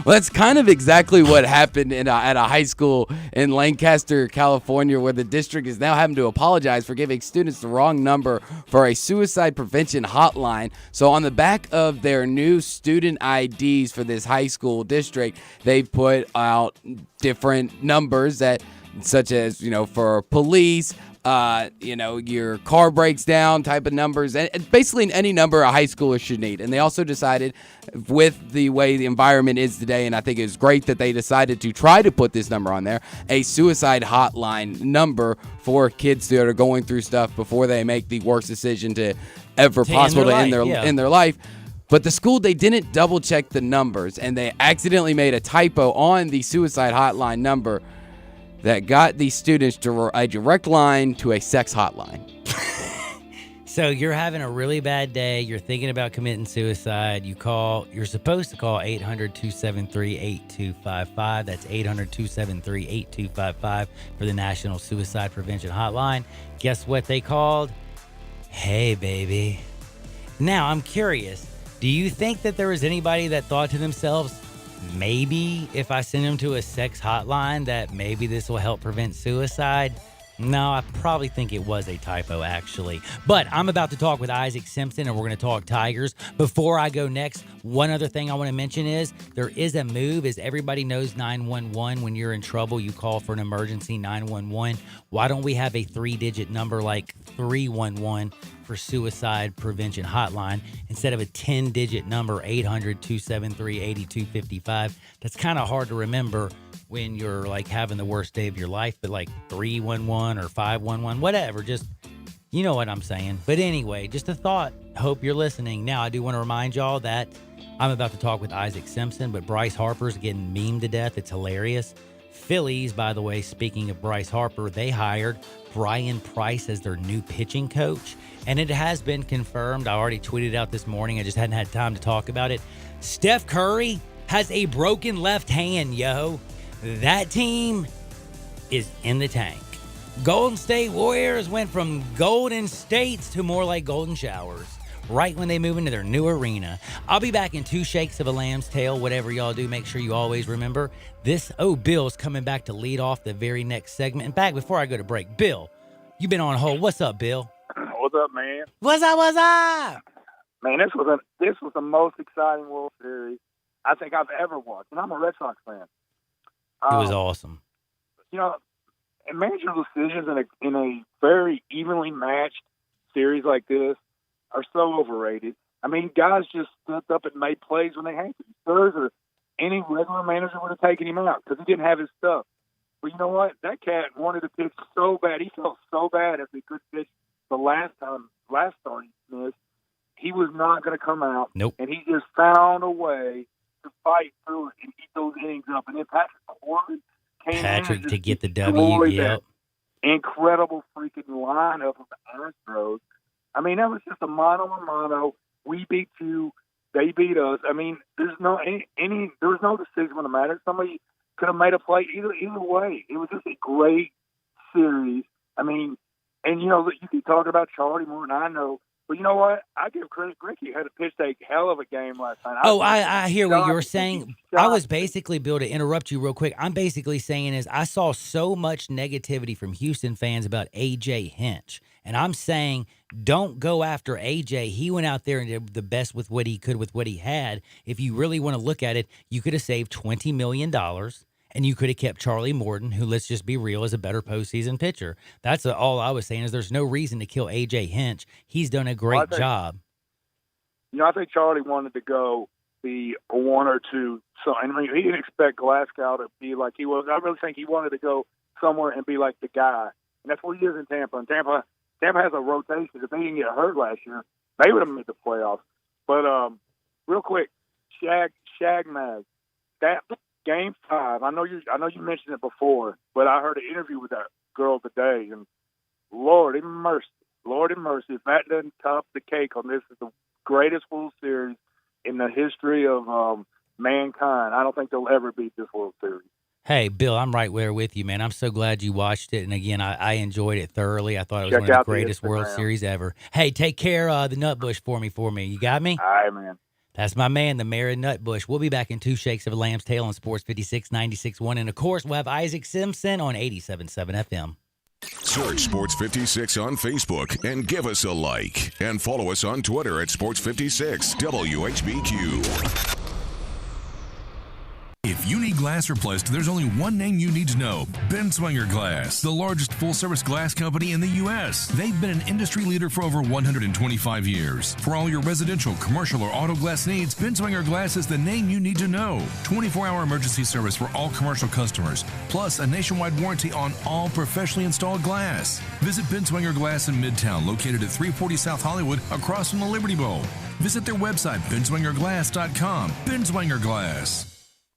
Well, that's kind of exactly what happened at a high school in Lancaster, California, where the district is now having to apologize for giving students the wrong number for a suicide prevention hotline. So on the back of their new student IDs for this high school district, they put out different numbers that such as, for police, your car breaks down type of numbers, and basically any number a high schooler should need. And they also decided, with the way the environment is today, and I think it's great that they decided to try to put this number on there, a suicide hotline number for kids that are going through stuff before they make the worst decision to ever possible to end their life. But the school, they didn't double check the numbers, and they accidentally made a typo on the suicide hotline number that got these students to a direct line to a sex hotline. So you're having a really bad day. You're thinking about committing suicide. You're supposed to call 800-273-8255. That's 800-273-8255 for the National Suicide Prevention Hotline. Guess what they called? Hey, baby. Now, I'm curious. Do you think that there was anybody that thought to themselves, maybe if I send them to a sex hotline, that maybe this will help prevent suicide? No, I probably think it was a typo, actually. But I'm about to talk with Isaac Simpson, and we're going to talk Tigers. Before I go next, one other thing I want to mention is there is a move. As everybody knows, 911, when you're in trouble, you call for an emergency, 911. Why don't we have a 3-digit number like 311 for suicide prevention hotline instead of a 10-digit number, 800-273-8255? That's kind of hard to remember when you're like having the worst day of your life, but like 311 or 511, whatever, just, you know what I'm saying. But anyway, just a thought. Hope you're listening. Now, I do want to remind y'all that I'm about to talk with Isaac Simpson, but Bryce Harper's getting memed to death. It's hilarious. Phillies, by the way, speaking of Bryce Harper, they hired Brian Price as their new pitching coach, and it has been confirmed. I already tweeted out this morning. I just hadn't had time to talk about it. Steph Curry has a broken left hand, yo. That team is in the tank. Golden State Warriors went from Golden States to more like Golden Showers right when they move into their new arena. I'll be back in 2 shakes of a lamb's tail. Whatever y'all do, make sure you always remember this. Bill's coming back to lead off the very next segment. In fact, before I go to break, Bill, you've been on hold. What's up, Bill? What's up, man? What's up? Man, this was the most exciting World Series I think I've ever watched, and I'm a Red Sox fan. It was awesome. Managerial decisions in a very evenly matched series like this are so overrated. I mean, guys just stepped up and made plays when they had to. Scherzer, any regular manager would have taken him out because he didn't have his stuff. But you know what? That cat wanted to pitch so bad. He felt so bad after he could pitch the last start he missed. He was not going to come out. Nope. And he just found a way to fight through it and eat those innings up. And then Patrick Corbin came in to get the W. Yep. Incredible freaking lineup of the Astros. I mean, that was just a mano-a-mano. We beat you, they beat us. I mean, there's no decision on the matter. Somebody could have made a play either way. It was just a great series. I mean, and you keep talking about Charlie more than I know. But you know what? I give credit. Gricky had to pitch a hell of a game last night. I hear what you were saying. I was basically, Bill, to interrupt you real quick, I'm basically saying is I saw so much negativity from Houston fans about A.J. Hinch. And I'm saying don't go after A.J. He went out there and did the best with what he could with what he had. If you really want to look at it, you could have saved $20 million. And you could have kept Charlie Morton, who, let's just be real, is a better postseason pitcher. That's all I was saying is there's no reason to kill A.J. Hinch. He's done a great job. I think Charlie wanted to go the 1 or 2. So, I mean, he didn't expect Glasgow to be like he was. I really think he wanted to go somewhere and be like the guy. And that's what he is in Tampa. And Tampa has a rotation. If they didn't get hurt last year, they would have made the playoffs. But real quick, Shag Mag, that Game 5. I know you mentioned it before, but I heard an interview with that girl today, and Lord in mercy, if that doesn't top the cake on this is the greatest World Series in the history of mankind. I don't think they'll ever beat this World Series. Hey, Bill, I'm right there with you, man. I'm so glad you watched it, and again, I enjoyed it thoroughly. I thought it was one of the greatest World Series ever. Hey, take care of the Nutbush for me. You got me? All right, man. That's my man, the mayor of Nutbush. We'll be back in 2 shakes of a lamb's tail on Sports 56, 96.1. And, of course, we'll have Isaac Simpson on 87.7 FM. Search Sports 56 on Facebook and give us a like. And follow us on Twitter at Sports 56 WHBQ. If you need glass replaced, there's only one name you need to know: Benswanger Glass, the largest full-service glass company in the U.S. They've been an industry leader for over 125 years. For all your residential, commercial, or auto glass needs, Benswanger Glass is the name you need to know. 24-hour emergency service for all commercial customers, plus a nationwide warranty on all professionally installed glass. Visit Benswanger Glass in Midtown, located at 340 South Hollywood, across from the Liberty Bowl. Visit their website, benswangerglass.com. Benswanger Glass.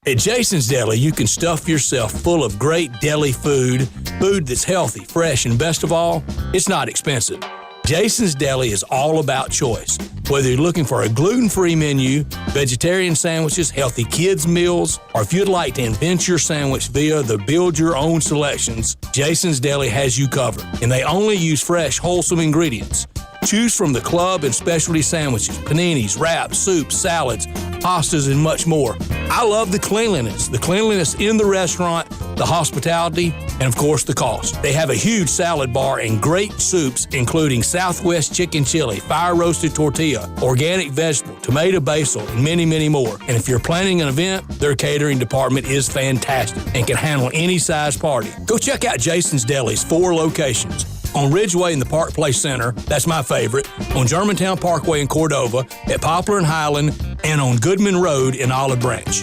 At Jason's Deli, you can stuff yourself full of great deli food that's healthy, fresh, and best of all, it's not expensive. Jason's Deli is all about choice. Whether you're looking for a gluten-free menu, vegetarian sandwiches, healthy kids' meals, or if you'd like to invent your sandwich via the build-your-own selections, Jason's Deli has you covered. And they only use fresh, wholesome ingredients. Choose from the club and specialty sandwiches, paninis, wraps, soups, salads, pastas, and much more. I love the cleanliness in the restaurant, the hospitality, and of course the cost. They have a huge salad bar and great soups, including Southwest chicken chili, fire roasted tortilla, organic vegetable, tomato basil, and many, many more. And if you're planning an event, their catering department is fantastic and can handle any size party. Go check out Jason's Deli's 4 locations. On Ridgeway in the Park Place Center, that's my favorite, on Germantown Parkway in Cordova, at Poplar and Highland, and on Goodman Road in Olive Branch.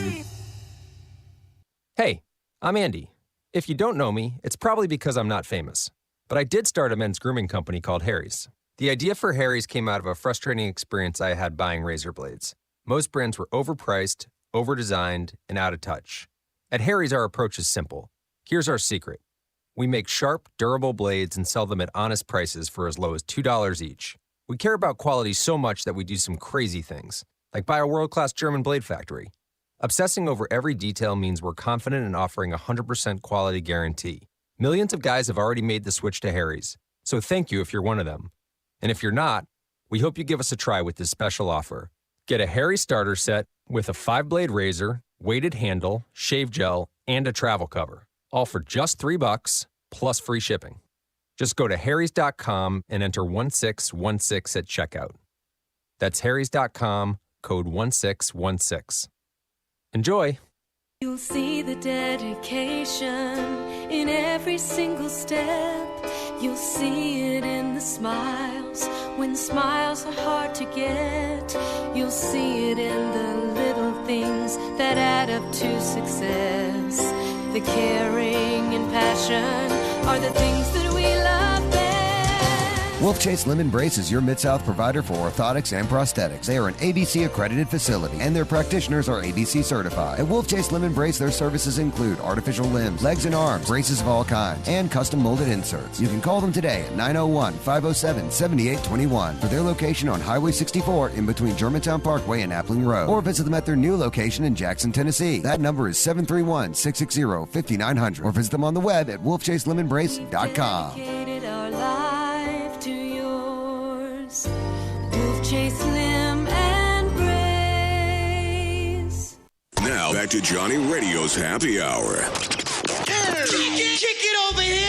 Hey, I'm Andy. If you don't know me, it's probably because I'm not famous. But I did start a men's grooming company called Harry's. The idea for Harry's came out of a frustrating experience I had buying razor blades. Most brands were overpriced, overdesigned, and out of touch. At Harry's, our approach is simple. Here's our secret. We make sharp, durable blades and sell them at honest prices for as low as $2 each. We care about quality so much that we do some crazy things, like buy a world-class German blade factory. Obsessing over every detail means we're confident in offering a 100% quality guarantee. Millions of guys have already made the switch to Harry's, so thank you if you're one of them. And if you're not, we hope you give us a try with this special offer. Get a Harry's starter set with a 5-blade razor, weighted handle, shave gel, and a travel cover. All for just $3 plus free shipping. Just go to harrys.com and enter 1616 at checkout. That's harrys.com, code 1616. Enjoy. You'll see the dedication in every single step. You'll see it in the smiles when smiles are hard to get. You'll see it in the little things that add up to success. The caring and passion are the things that we love best. Wolf Chase Lemon Brace is your Mid-South provider for orthotics and prosthetics. They are an ABC-accredited facility, and their practitioners are ABC certified. At Wolf Chase Lemon Brace, their services include artificial limbs, legs and arms, braces of all kinds, and custom molded inserts. You can call them today at 901-507-7821 for their location on Highway 64 in between Germantown Parkway and Appling Road, or visit them at their new location in Jackson, Tennessee. That number is 731-660-5900, or visit them on the web at wolfchaselemonbrace.com. Wolf Chase Lim and Brace. Now back to Johnny Radio's Happy Hour. Kick it over here.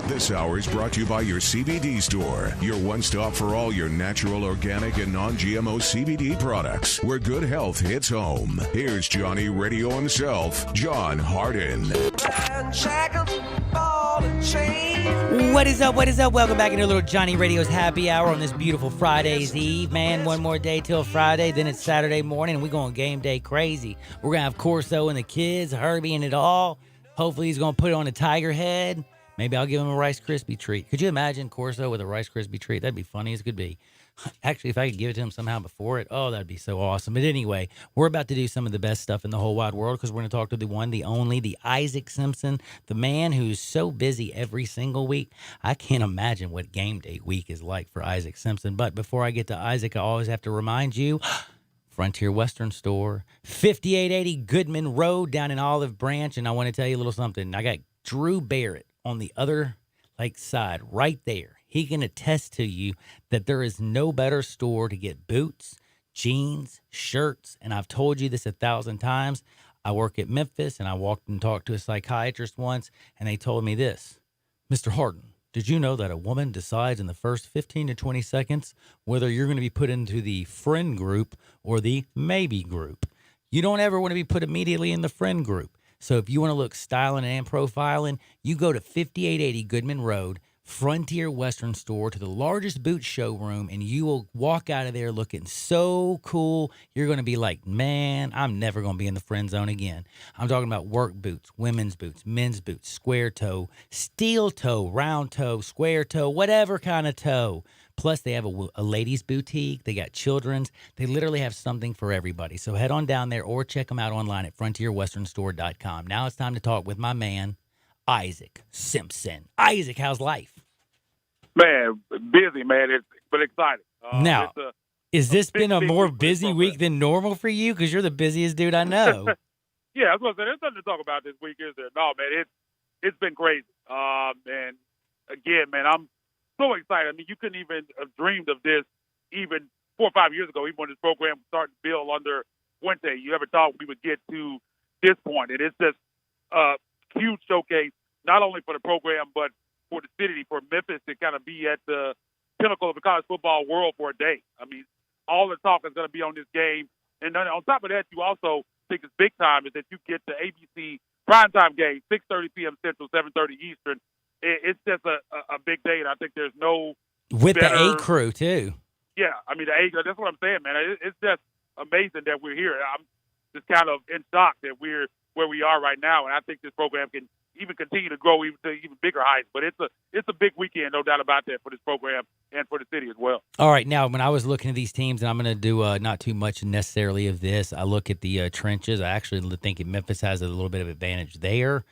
This hour is brought to you by your CBD store, your one-stop for all your natural, organic, and non-GMO CBD products, where good health hits home. Here's Johnny Radio himself, John Harden. What is up? What is up? Welcome back into a little Johnny Radio's Happy Hour on this beautiful Friday's Eve. Man, one more day till Friday, then it's Saturday morning, and we're going game day crazy. We're going to have Corso and the kids, Herbie and it all. Hopefully he's going to put it on a tiger head. Maybe I'll give him a Rice Krispie treat. Could you imagine Corso with a Rice Krispie treat? That'd be funny as could be. Actually, if I could give it to him somehow before it, oh, that'd be so awesome. But anyway, we're about to do some of the best stuff in the whole wide world because we're going to talk to the one, the only, the Isaac Simpson, the man who's so busy every single week. I can't imagine what game day week is like for Isaac Simpson. But before I get to Isaac, I always have to remind you, Frontier Western Store, 5880 Goodman Road down in Olive Branch. And I want to tell you a little something. I got Drew Barrett on the other side right there. He can attest to you that there is no better store to get boots, jeans, shirts, and I've told you this 1,000 times. I work at Memphis, and I walked and talked to a psychiatrist once, and they told me this. Mr. Harden, did you know that a woman decides in the first 15 to 20 seconds whether you're going to be put into the friend group or the maybe group? You don't ever want to be put immediately in the friend group. So if you want to look styling and profiling, you go to 5880 Goodman Road, Frontier Western Store, to the largest boot showroom, and you will walk out of there looking so cool. You're going to be like, man, I'm never going to be in the friend zone again. I'm talking about work boots, women's boots, men's boots, square toe, steel toe, round toe, square toe, whatever kind of toe. Plus, they have a ladies' boutique. They got children's. They literally have something for everybody. So head on down there or check them out online at frontierwesternstore.com. Now it's time to talk with my man, Isaac Simpson. Isaac, how's life? Man, busy, man, but exciting. Now, has this been a more busy week than normal for you? Because you're the busiest dude I know. Yeah, I was going to say, there's nothing to talk about this week, is there? No, man, it's been crazy. And again, man, I'm so excited. I mean, you couldn't even have dreamed of this even 4 or 5 years ago, even when this program started to build under Fuente. You ever thought we would get to this point? And it's just a huge showcase, not only for the program, but for the city, for Memphis to kind of be at the pinnacle of the college football world for a day. I mean, all the talk is going to be on this game. And then on top of that, you also think it's big time is that you get the ABC primetime game, 6:30 p.m. Central, 7:30 Eastern. It's just a big day, and I think there's no With better, the A crew, too. Yeah, I mean, the A crew, that's what I'm saying, man. It's just amazing that we're here. I'm just kind of in shock that we're where we are right now, and I think this program can even continue to grow even to even bigger heights. But it's a big weekend, no doubt about that, for this program and for the city as well. All right, now when I was looking at these teams, and I'm going to do not too much necessarily of this, I look at the trenches. I actually think Memphis has a little bit of advantage there.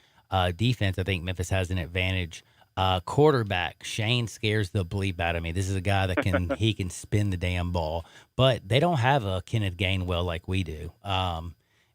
Defense, I think Memphis has an advantage. Quarterback, Shane scares the bleep out of me. This is a guy that he can spin the damn ball, but they don't have a Kenneth Gainwell like we do.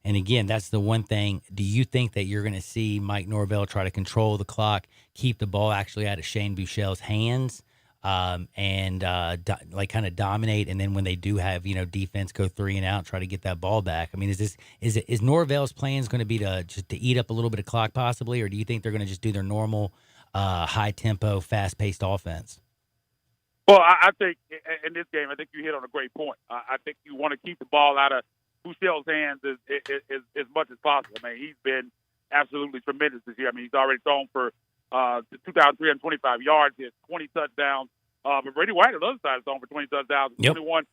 And again, that's the one thing. Do you think that you're going to see Mike Norvell try to control the clock, keep the ball actually out of Shane Buechele's hands, and kind of dominate? And then when they do have defense go 3 and out, try to get that ball back. I mean, is Norvell's plans going to be to eat up a little bit of clock possibly, or do you think they're going to just do their normal high tempo, fast paced offense? Well, I think in this game, I think you hit on a great point. I think you want to keep the ball out of Buechele's hands as much as possible. I mean, he's been absolutely tremendous this year. I mean, he's already thrown for 2,325 yards. He has 20 touchdowns. But Brady White on the other side is thrown for 20 touchdowns, 21-61.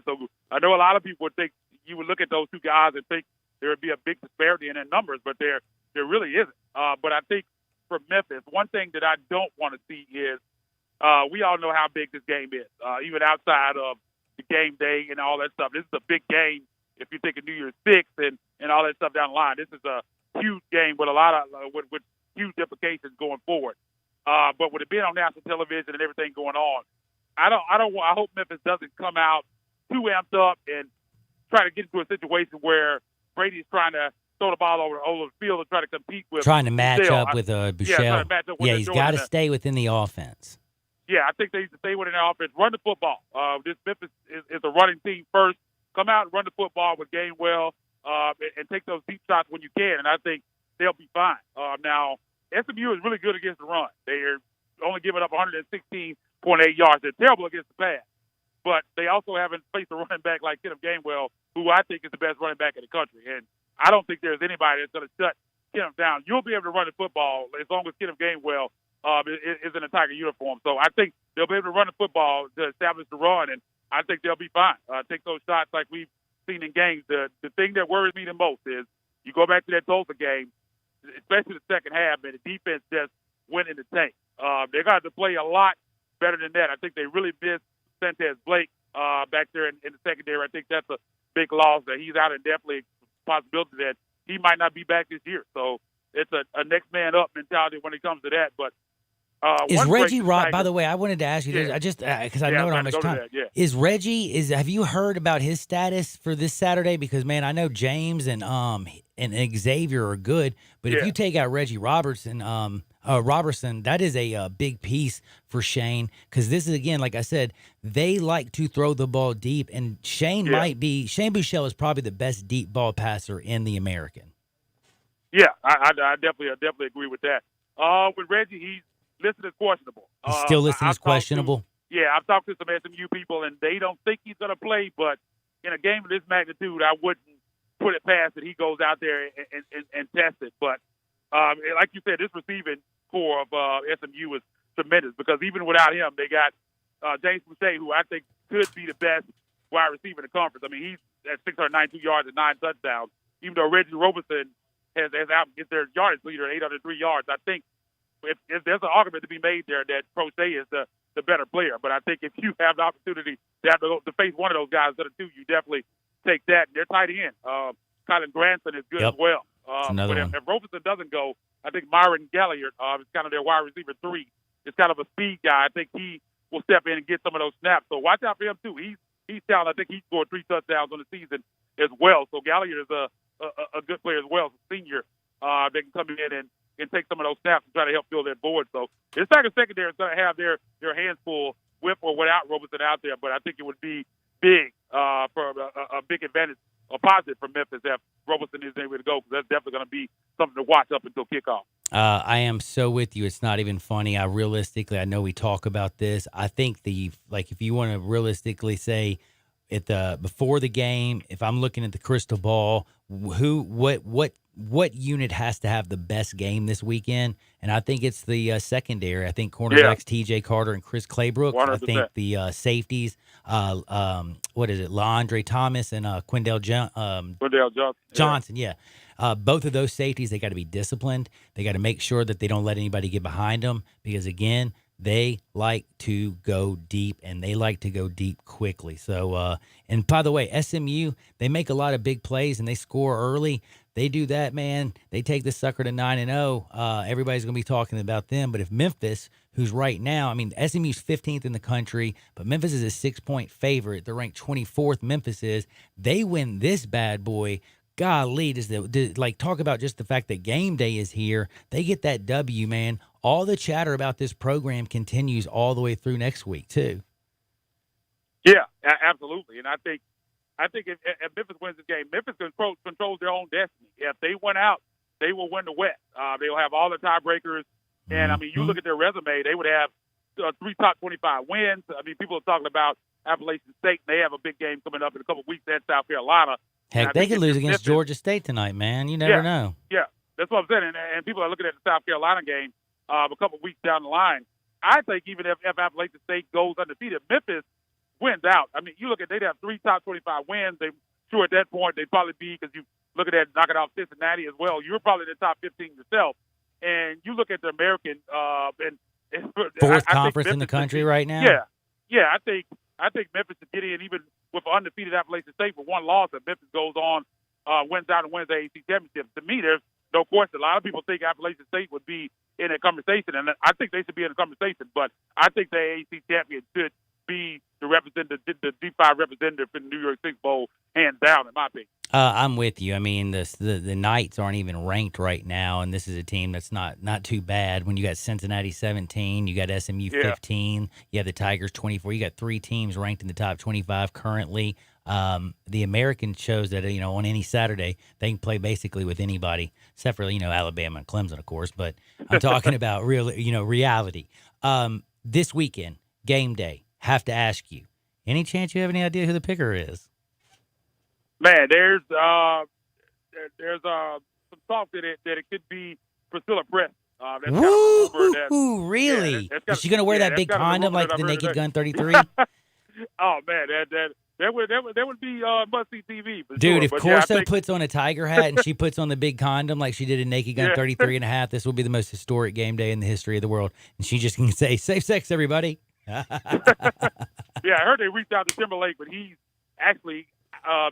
So I know a lot of people would think you would look at those two guys and think there would be a big disparity in their numbers, but there really isn't. But I think for Memphis, one thing that I don't want to see is we all know how big this game is, even outside of the game day and all that stuff. This is a big game if you think of New Year's 6 and all that stuff down the line. This is a huge game with a lot of with huge implications going forward. But with it being on national television and everything going on, I hope Memphis doesn't come out too amped up and try to get into a situation where Brady's trying to throw the ball over the field and try to compete with. Trying to match up with Buechele. Yeah, he's got to stay within the offense. Yeah, I think they need to stay within their offense. Run the football. This Memphis is a running team first. Come out and run the football with Gainwell and take those deep shots when you can, and I think they'll be fine. Now, SMU is really good against the run. They're only giving up 116.8 yards. They're terrible against the pass. But they also haven't faced a running back like Kenneth Gainwell, who I think is the best running back in the country. And I don't think there's anybody that's going to shut Kenneth down. You'll be able to run the football as long as Kenneth Gainwell is in a Tiger uniform. So I think they'll be able to run the football to establish the run, and I think they'll be fine. Take those shots like we've seen in games. The thing that worries me the most is you go back to that Tulsa game, especially the second half, and the defense just went in the tank. They're going to have to play a lot better than that. I think they really missed Santez Blake back there in the secondary. I think that's a big loss that he's out, and definitely a possibility that he might not be back this year. So it's a next man up mentality when it comes to that. But is Reggie Roberts? By the way, I wanted to ask you this. I just because I know how much time. Is Reggie? Have you heard about his status for this Saturday? Because man, I know James and Xavier are good, but if you take out Reggie Robertson, that is a big piece for Shane. Because this is again, like I said, they like to throw the ball deep, and Shane Buechele is probably the best deep ball passer in the American. Yeah, I definitely agree with that. With Reggie, he's listed as questionable. He's still listed as questionable? I've talked to some SMU people, and they don't think he's going to play, but in a game of this magnitude, I wouldn't put it past that he goes out there and tests it. But like you said, this receiving core of SMU is tremendous because even without him, they got James Boucher, who I think could be the best wide receiver in the conference. I mean, he's at 692 yards and 9 touchdowns. Even though Reggie Roberson has out is their yardage leader at 803 yards, I think if there's an argument to be made there that Prochet is the better player. But I think if you have the opportunity to have to face one of those guys instead of two, you definitely take that. And they're tight end. Colin Granson is good as well. Another but one. if Roberson doesn't go, I think Myron Galliard is kind of their wide receiver 3. It's kind of a speed guy. I think he will step in and get some of those snaps. So watch out for him too. He's talented. I think he scored 3 touchdowns on the season as well. So Galliard is a good player as well, senior. They can come in and take some of those snaps and try to help fill their board. So this Tiger secondary is going to have their hands full with or without Roberson out there. But I think it would be big for a big advantage, a positive for Memphis if Roberson isn't able to go, because that's definitely going to be something to watch up until kickoff. I am so with you. It's not even funny. I know we talk about this. I think if you want to realistically say before the game, if I'm looking at the crystal ball, what unit has to have the best game this weekend? And I think it's the secondary. I think cornerbacks T.J. Carter and Chris Claybrook. 100%. I think the safeties, LaAndre Thomas and Quindell Johnson. Yeah. Both of those safeties, they got to be disciplined. They got to make sure that they don't let anybody get behind them because, again, they like to go deep, and they like to go deep quickly. So, and by the way, SMU, they make a lot of big plays, and they score early. They do that, man. They take the sucker to 9-0. Everybody's going to be talking about them. But if Memphis, who's right now, I mean, SMU's 15th in the country, but Memphis is a 6-point favorite. They're ranked 24th, Memphis is. They win this bad boy. Golly, talk about just the fact that game day is here. They get that W, man. All the chatter about this program continues all the way through next week, too. Yeah, absolutely. And I think if Memphis wins this game, Memphis controls their own destiny. If they win out, they will win the West. They'll have all the tiebreakers. And, I mean, you look at their resume, they would have 3 top 25 wins. I mean, people are talking about Appalachian State. They have a big game coming up in a couple of weeks at South Carolina. Heck, they could lose against Georgia State tonight, man. You never know. Yeah, that's what I'm saying. And people are looking at the South Carolina game a couple of weeks down the line. I think even if Appalachian State goes undefeated, Memphis wins out. I mean, you look at they'd have 3 top 25 wins. Sure, at that point, they'd probably be, because you look at that knocking off Cincinnati as well, you're probably in the top 15 yourself. And you look at the American fourth conference in the country right now. Yeah. I think Memphis should get in even with an undefeated Appalachian State with 1 loss. If Memphis goes on, wins out and wins the AAC championship. To me, there's no question. A lot of people think Appalachian State would be in a conversation, and I think they should be in a conversation. But I think the AAC champion should be the D5 representative in the New Year's Six Bowl, hands down, in my opinion. I'm with you. I mean, the Knights aren't even ranked right now, and this is a team that's not too bad. When you got Cincinnati 17, you got SMU 15, you have the Tigers 24. You got 3 teams ranked in the top 25 currently. The American shows that on any Saturday they can play basically with anybody, except for Alabama and Clemson, of course. But I'm talking about reality. This weekend, game day. Have to ask you, any chance you have any idea who the picker is? Man, there's some talk that it could be Priscilla Press. Ooh, really? Is she going to wear that big condom like the Naked Gun 33? Oh man, that would be must-see TV. For Dude, sure. If Corso puts on a tiger hat and she puts on the big condom like she did in Naked Gun 33 and a half, this will be the most historic game day in the history of the world. And she just can say, safe sex, everybody. Yeah, I heard they reached out to Timberlake, but he's actually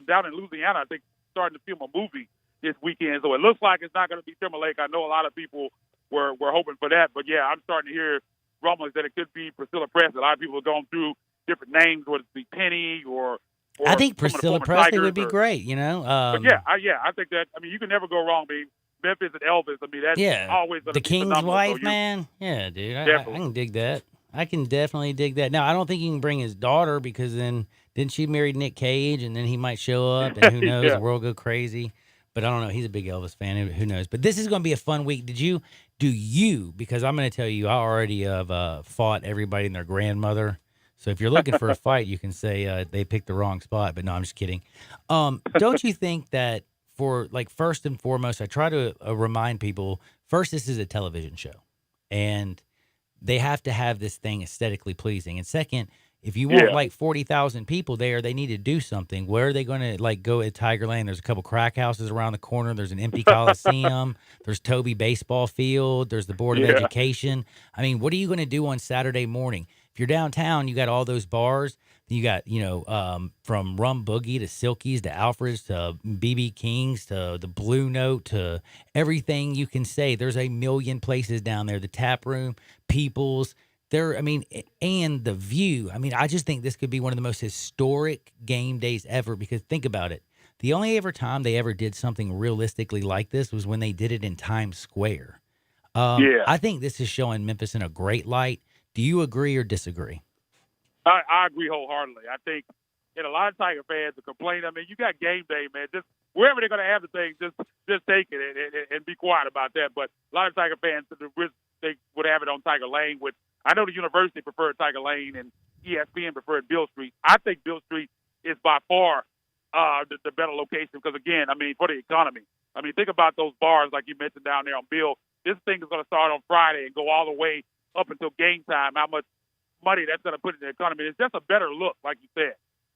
down in Louisiana, I think, starting to film a movie this weekend. So it looks like it's not going to be Timberlake. I know a lot of people were hoping for that. But, yeah, I'm starting to hear rumblings that it could be Priscilla Presley. A lot of people are going through different names, whether it be Penny or I think Priscilla Presley would be great, but I think that, I mean, you can never go wrong. I mean, Memphis and Elvis, I mean, that's always going to the be King's phenomenal. wife, man. Yeah, dude, I can dig that. I can definitely dig that. Now, I don't think he can bring his daughter because then didn't she marry Nick Cage and then he might show up and who knows, the world go crazy. But I don't know. He's a big Elvis fan. Who knows? But this is going to be a fun week. Do you, because I'm going to tell you, I already have fought everybody and their grandmother. So if you're looking for a fight, you can say they picked the wrong spot. But no, I'm just kidding. Don't you think that first and foremost, I try to remind people, first, this is a television show. And they have to have this thing aesthetically pleasing. And second, if you want like 40,000 people there, they need to do something. Where are they going to like go at Tigerland? There's a couple crack houses around the corner. There's an empty Coliseum. There's Toby baseball field. There's the Board of Education. I mean, what are you going to do on Saturday morning? If you're downtown, you got all those bars. You got, from Rum Boogie to Silkies to Alfred's to BB King's to the Blue Note to everything you can say. There's a million places down there. The Tap Room, People's. And the view. I mean, I just think this could be one of the most historic game days ever because think about it. The only ever time they ever did something realistically like this was when they did it in Times Square. I think this is showing Memphis in a great light. Do you agree or disagree? I agree wholeheartedly. I think a lot of Tiger fans are complaining. I mean, you got game day, man. Just wherever they're going to have the thing, just take it and be quiet about that. But a lot of Tiger fans, they would have it on Tiger Lane, which I know the university preferred Tiger Lane and ESPN preferred Beale Street. I think Beale Street is by far the better location because, again, I mean, for the economy. I mean, think about those bars like you mentioned down there on Beale. This thing is going to start on Friday and go all the way up until game time, how much money that's going to put in the economy. It's just a better look, like you said.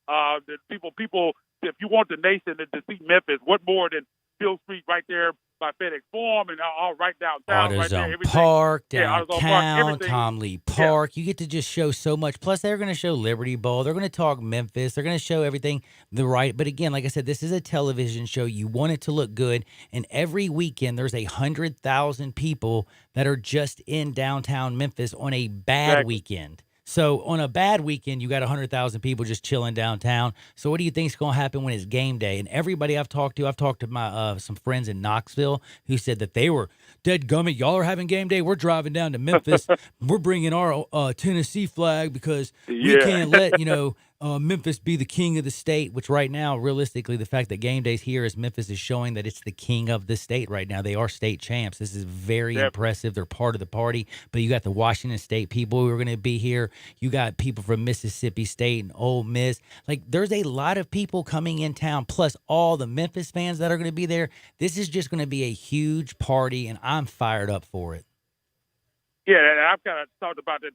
The people, if you want the nation to see Memphis, what more than Beale Street right there by FedEx Forum and all right downtown. AutoZone right there, Park, AutoZone downtown, Park, Tom Lee Park. You get to just show so much. Plus, they're going to show Liberty Bowl. They're going to talk Memphis. They're going to show everything But again, like I said, this is a television show. You want it to look good. And every weekend, there's 100,000 people that are just in downtown Memphis on a bad weekend. So on a bad weekend, you got 100,000 people just chilling downtown. So what do you think is going to happen when it's game day? And everybody I've talked to my some friends in Knoxville who said that they were dead gummit. Y'all are having game day. We're driving down to Memphis. We're bringing our Tennessee flag because we can't let Memphis be the king of the state. Which right now, realistically, the fact that game day's here is Memphis is showing that it's the king of the state right now. They are state champs. This is very impressive. They're part of the party. But you got the Washington State people who are going to be here. You got people from Mississippi State and Ole Miss. Like, there's a lot of people coming in town, plus all the Memphis fans that are going to be there. This is just going to be a huge party, and I'm fired up for it. Yeah, and I've kind of talked about this,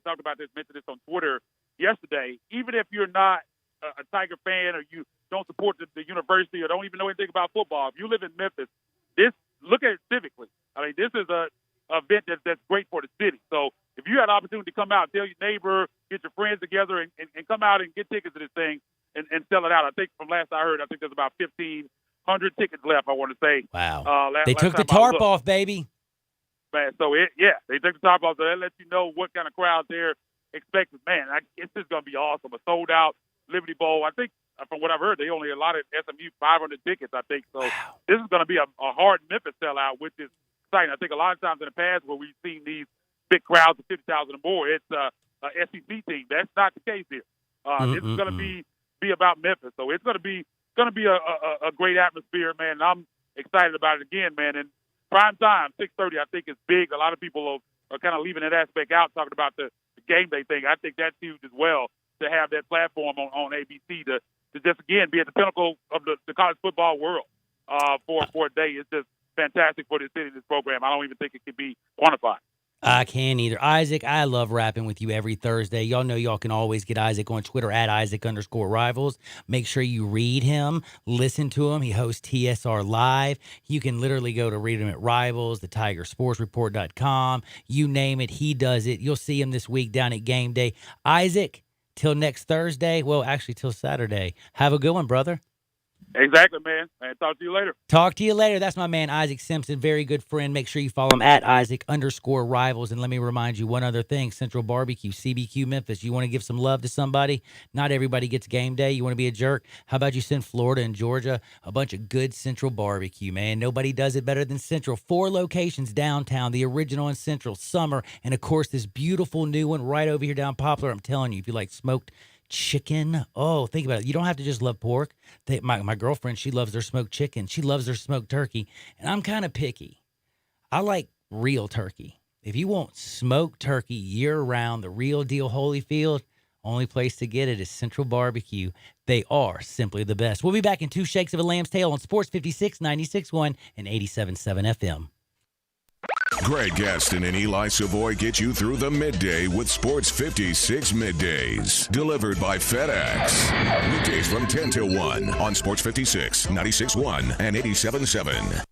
mentioned this on Twitter yesterday. Even if you're not a Tiger fan or you don't support the university or don't even know anything about football, if you live in Memphis, look at it civically. I mean, this is a event that's great for the city. So if you had an opportunity to come out, tell your neighbor, get your friends together, and come out and get tickets to this thing and sell it out. I think from last I heard, I think there's about 1,500 tickets left, I want to say. Wow. They took the tarp off, baby. Man, so they took the tarp off. So that lets you know what kind of crowd they're expecting. Man, it's just going to be awesome. A sold out Liberty Bowl. I think from what I've heard, they only allotted SMU 500 tickets, I think. So this is going to be a hard Memphis sellout, which is exciting. I think a lot of times in the past where we've seen these big crowds of 50,000 or more, it's a SEC team. That's not the case here. This is going to be about Memphis. So it's going to be a great atmosphere, man. And I'm excited about it again, man. And prime time, 6:30, I think is big. A lot of people are kind of leaving that aspect out, talking about the game day thing. I think that's huge as well, to have that platform on ABC to just, again, be at the pinnacle of the college football world for a day. It's just fantastic for this city, this program. I don't even think it can be quantified. I can't either. Isaac, I love rapping with you every Thursday. Y'all know y'all can always get Isaac on Twitter at Isaac_Rivals. Make sure you read him, listen to him. He hosts TSR Live. You can literally go to read him at Rivals, the TigerSportsReport.com. You name it, he does it. You'll see him this week down at Game Day. Isaac, till next Thursday. Well, actually, till Saturday. Have a good one, brother. Exactly, man. And talk to you later. Talk to you later. That's my man, Isaac Simpson. Very good friend. Make sure you follow him at Isaac_Rivals. And let me remind you one other thing. Central Barbecue, CBQ Memphis. You want to give some love to somebody? Not everybody gets game day. You want to be a jerk? How about you send Florida and Georgia a bunch of good Central Barbecue, man? Nobody does it better than Central. 4 locations downtown, the original in Central, Summer, and, of course, this beautiful new one right over here down Poplar. I'm telling you, if you like smoked chicken. Oh, think about it. You don't have to just love pork. My girlfriend, she loves their smoked chicken. She loves their smoked turkey. And I'm kind of picky. I like real turkey. If you want smoked turkey year round, the real deal Holyfield, Only place to get it is Central Barbecue. They are simply the best. We'll be back in 2 shakes of a lamb's tail on Sports 56, 96.1, and 87.7 FM. Greg Gaston and Eli Savoy get you through the midday with Sports 56 Middays. Delivered by FedEx. Weekdays from 10 till 1 on Sports 56, 96.1, and 87.7.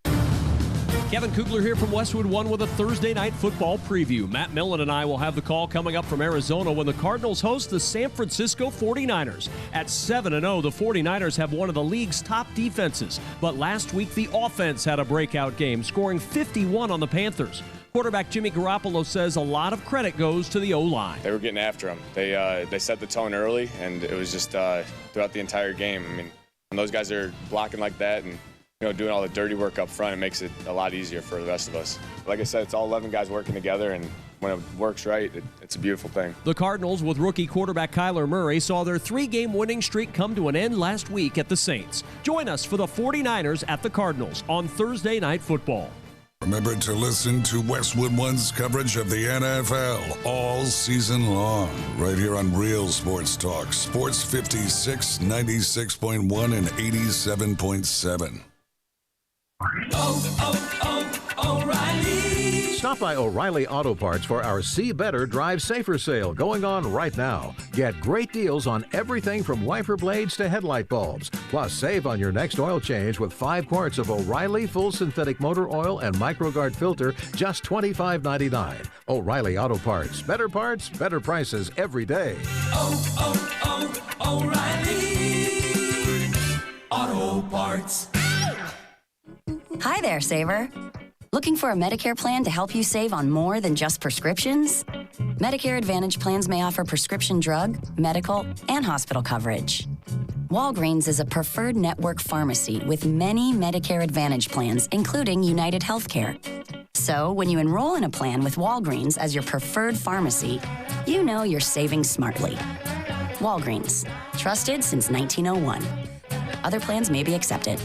Kevin Kugler here from Westwood One with a Thursday night football preview. Matt Millen and I will have the call coming up from Arizona when the Cardinals host the San Francisco 49ers. At 7-0, the 49ers have one of the league's top defenses. But last week, the offense had a breakout game, scoring 51 on the Panthers. Quarterback Jimmy Garoppolo says a lot of credit goes to the O-line. They were getting after him. They set the tone early, and it was just throughout the entire game. I mean, when those guys are blocking like that and doing all the dirty work up front, it makes it a lot easier for the rest of us. Like I said, it's all 11 guys working together, and when it works right, it's a beautiful thing. The Cardinals, with rookie quarterback Kyler Murray, saw their 3-game winning streak come to an end last week at the Saints. Join us for the 49ers at the Cardinals on Thursday Night Football. Remember to listen to Westwood One's coverage of the NFL all season long, right here on Real Sports Talk, Sports 56, 96.1, and 87.7. O'Reilly. Stop by O'Reilly Auto Parts for our See Better, Drive Safer sale going on right now. Get great deals on everything from wiper blades to headlight bulbs. Plus, save on your next oil change with 5 quarts of O'Reilly Full Synthetic Motor Oil and MicroGuard Filter, just $25.99. O'Reilly Auto Parts. Better parts, better prices every day. O'Reilly Auto Parts. Hi there, Saver. Looking for a Medicare plan to help you save on more than just prescriptions? Medicare Advantage plans may offer prescription drug, medical, and hospital coverage. Walgreens is a preferred network pharmacy with many Medicare Advantage plans, including United Healthcare. So when you enroll in a plan with Walgreens as your preferred pharmacy, you know you're saving smartly. Walgreens, trusted since 1901. Other plans may be accepted.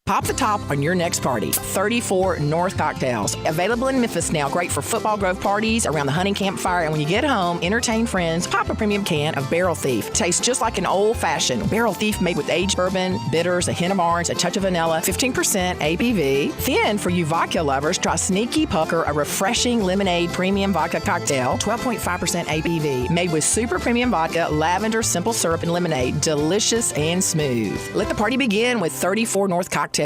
Pop the top on your next party. 34 North Cocktails. Available in Memphis now. Great for football grove parties, around the hunting campfire, and when you get home, entertain friends. Pop a premium can of Barrel Thief. Tastes just like an old-fashioned Barrel Thief made with aged bourbon, bitters, a hint of orange, a touch of vanilla, 15% ABV. Then, for you vodka lovers, try Sneaky Pucker, a refreshing lemonade premium vodka cocktail, 12.5% ABV. Made with super premium vodka, lavender, simple syrup, and lemonade. Delicious and smooth. Let the party begin with 34 North Cocktails.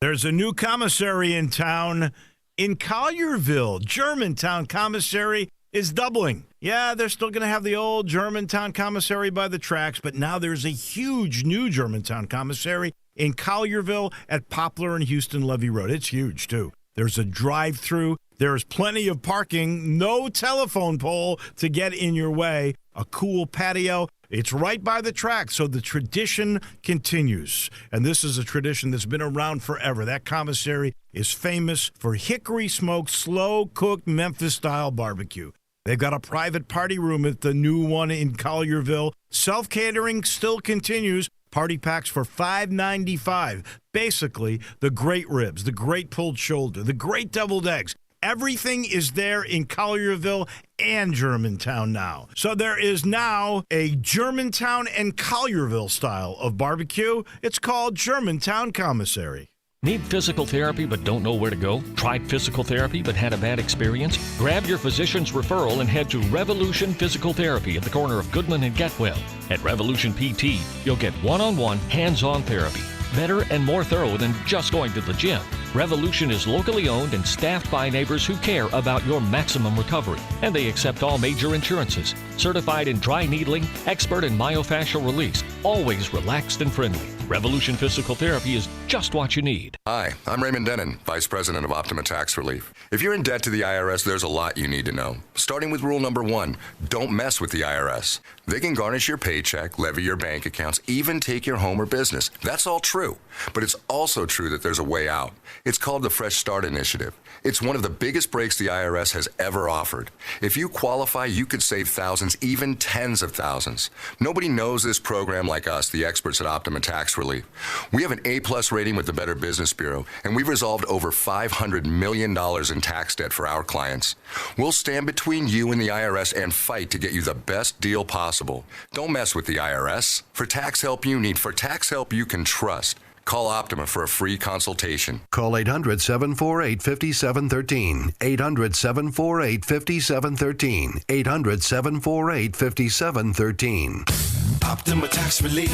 There's a new commissary in town in Collierville. Germantown Commissary is doubling. Yeah, they're still going to have the old Germantown Commissary by the tracks, but now there's a huge new Germantown Commissary in Collierville at Poplar and Houston Levee Road. It's huge, too. There's a drive-through. There's plenty of parking. No telephone pole to get in your way. A cool patio. It's right by the track, so the tradition continues. And this is a tradition that's been around forever. That commissary is famous for hickory-smoked, slow-cooked Memphis-style barbecue. They've got a private party room at the new one in Collierville. Self-catering still continues. Party packs for $5.95. Basically, the great ribs, the great pulled shoulder, the great deviled eggs. Everything is there in Collierville and Germantown now. So there is now a Germantown and Collierville style of barbecue. It's called Germantown Commissary. Need physical therapy but don't know where to go? Tried physical therapy but had a bad experience? Grab your physician's referral and head to Revolution Physical Therapy at the corner of Goodman and Getwell. At Revolution PT, you'll get one-on-one, hands-on therapy. Better and more thorough than just going to the gym. Revolution is locally owned and staffed by neighbors who care about your maximum recovery. And they accept all major insurances. Certified in dry needling, expert in myofascial release. Always relaxed and friendly. Revolution Physical Therapy is just what you need. Hi, I'm Raymond Denon, Vice President of Optima Tax Relief. If you're in debt to the IRS, there's a lot you need to know. Starting with rule number 1, don't mess with the IRS. They can garnish your paycheck, levy your bank accounts, even take your home or business. That's all true. But it's also true that there's a way out. It's called the Fresh Start Initiative. It's one of the biggest breaks the IRS has ever offered. If you qualify, you could save thousands, even tens of thousands. Nobody knows this program them like us, the experts at Optima Tax Relief. We have an A-plus rating with the Better Business Bureau, and we've resolved over $500 million in tax debt for our clients. We'll stand between you and the IRS and fight to get you the best deal possible. Don't mess with the IRS. For tax help you need, for tax help you can trust, call Optima for a free consultation. Call 800-748-5713. 800-748-5713. 800-748-5713. Optima Tax Relief.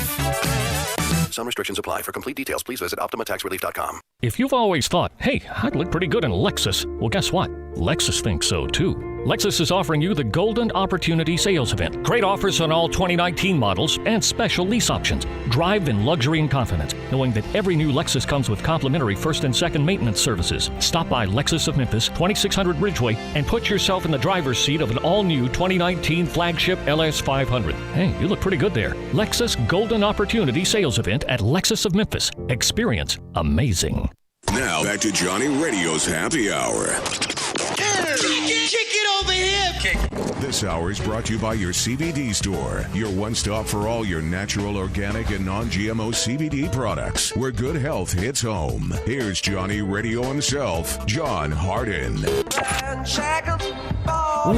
Some restrictions apply. For complete details, please visit OptimaTaxRelief.com. If you've always thought, hey, I'd look pretty good in a Lexus, well, guess what? Lexus thinks so, too. Lexus is offering you the Golden Opportunity Sales Event. Great offers on all 2019 models and special lease options. Drive in luxury and confidence, knowing that every new Lexus comes with complimentary first and second maintenance services. Stop by Lexus of Memphis, 2600 Ridgeway, and put yourself in the driver's seat of an all-new 2019 flagship LS500. Hey, you look pretty good there. Lexus Golden Opportunity Sales Event at Lexus of Memphis. Experience amazing. Now, back to Johnny Radio's Happy Hour. Kick it over here. This hour is brought to you by your CBD store, your one-stop for all your natural, organic, and non-GMO CBD products, where good health hits home. Here's Johnny Radio himself, John Harden.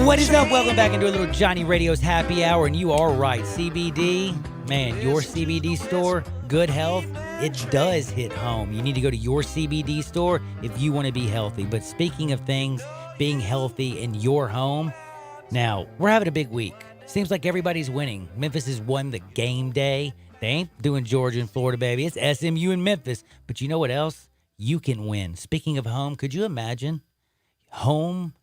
What is up? Welcome back into a little Johnny Radio's Happy Hour, and you are right. CBD, man, your CBD store, good health, it does hit home. You need to go to your CBD store if you want to be healthy. But speaking of things being healthy in your home, now, we're having a big week. Seems like everybody's winning. Memphis has won the game day. They ain't doing Georgia and Florida, baby. It's SMU and Memphis. But you know what else? You can win. Speaking of home, could you imagine home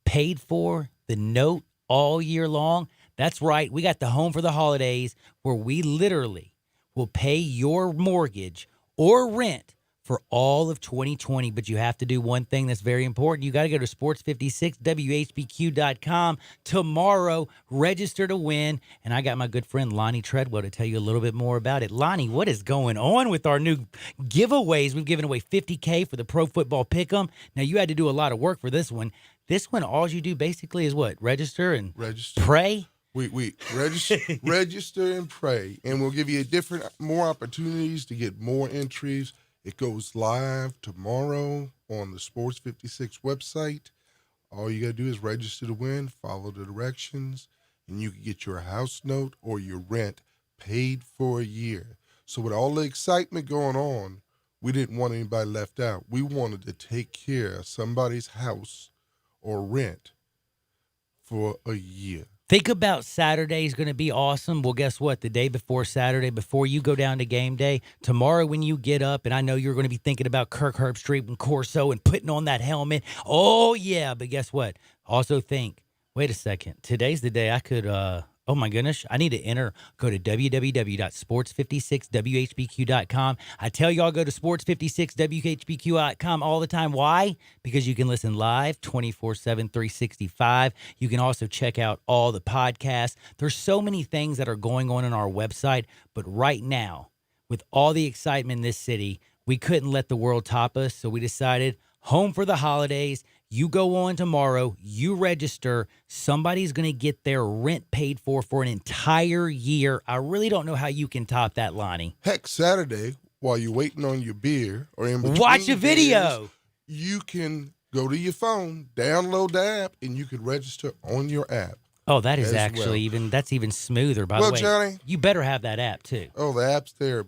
paid for, the note all year long? That's right. We got the Home for the Holidays, where we literally will pay your mortgage or rent for all of 2020. But you have to do one thing that's very important. You got to go to sports56whbq.com tomorrow, register to win. And I got my good friend Lonnie Treadwell to tell you a little bit more about it. Lonnie, what is going on with our new giveaways? We've given away $50K for the Pro Football Pick'em. Now, you had to do a lot of work for this one. This one, all you do basically is what? Register and pray? We register and pray, and we'll give you more opportunities to get more entries. It goes live tomorrow on the Sports 56 website. All you got to do is register to win, follow the directions, and you can get your house note or your rent paid for a year. So with all the excitement going on, we didn't want anybody left out. We wanted to take care of somebody's house or rent for a year. Think about Saturday is going to be awesome. Well, guess what? The day before Saturday, before you go down to game day, tomorrow when you get up, and I know you're going to be thinking about Kirk Herbstreit and Corso and putting on that helmet. Oh, yeah. But guess what? Also think, wait a second. Today's the day I could, oh my goodness, I need to enter. Go to www.sports56whbq.com. I tell y'all go to sports56whbq.com all the time. Why? Because you can listen live 24/7, 365. You can also check out all the podcasts. There's so many things that are going on our website. But right now, with all the excitement in this city, we couldn't let the world top us. So we decided Home for the Holidays. You go on tomorrow, you register, somebody's going to get their rent paid for an entire year. I really don't know how you can top that, Lonnie. Heck, Saturday, while you're waiting on your beer or in between watch a video. Beers, you can go to your phone, download the app, and you can register on your app. Oh, that is actually that's even smoother, by the way. Johnny, you better have that app, too. Oh, the app's there.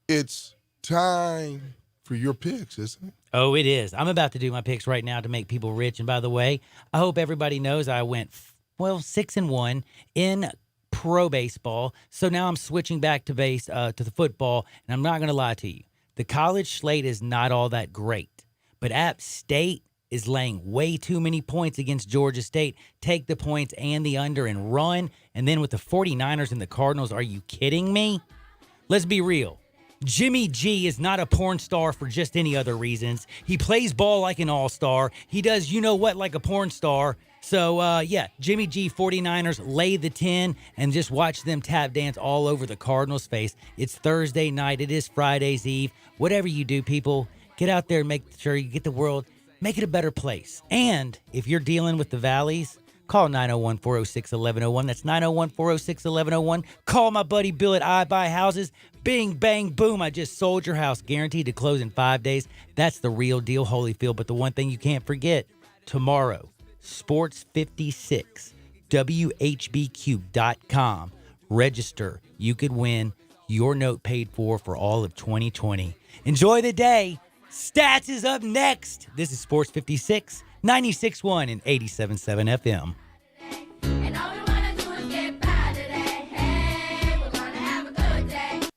It's time for your picks, isn't it? Oh, it is. I'm about to do my picks right now to make people rich. And by the way, I hope everybody knows I went, 6-1 in pro baseball. So now I'm switching back to the football. And I'm not going to lie to you. The college slate is not all that great. But App State is laying way too many points against Georgia State. Take the points and the under and run. And then with the 49ers and the Cardinals, are you kidding me? Let's be real. Jimmy G is not a porn star for just any other reasons. He plays ball like an all-star. He does you-know-what like a porn star. So, Jimmy G, 49ers, lay the 10 and just watch them tap dance all over the Cardinals' face. It's Thursday night. It is Friday's Eve. Whatever you do, people, get out there and make sure you get the world, make it a better place. And if you're dealing with the valleys Call 901-406-1101. That's 901-406-1101. Call my buddy Bill at I Buy Houses. Bing, bang, boom. I just sold your house. Guaranteed to close in 5 days. That's the real deal, Holyfield. But the one thing you can't forget, tomorrow, Sports 56, WHBQ.com. Register. You could win your note paid for all of 2020. Enjoy the day. Stats is up next. This is Sports 56, 96.1 and 87.7 FM.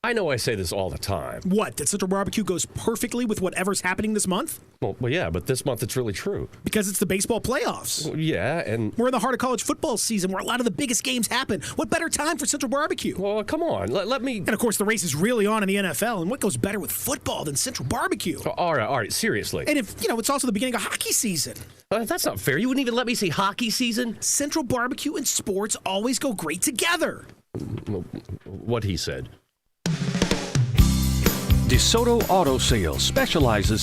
I know I say this all the time. What, that Central Barbecue goes perfectly with whatever's happening this month? Well, yeah, but this month it's really true. Because it's the baseball playoffs. Well, yeah, and... We're in the heart of college football season where a lot of the biggest games happen. What better time for Central Barbecue? Well, come on, let me... And, of course, the race is really on in the NFL, and what goes better with football than Central Barbecue? Oh, all right, seriously. And if, it's also the beginning of hockey season. That's not fair. You wouldn't even let me see hockey season? Central Barbecue and sports always go great together. What he said. DeSoto Auto Sales specializes in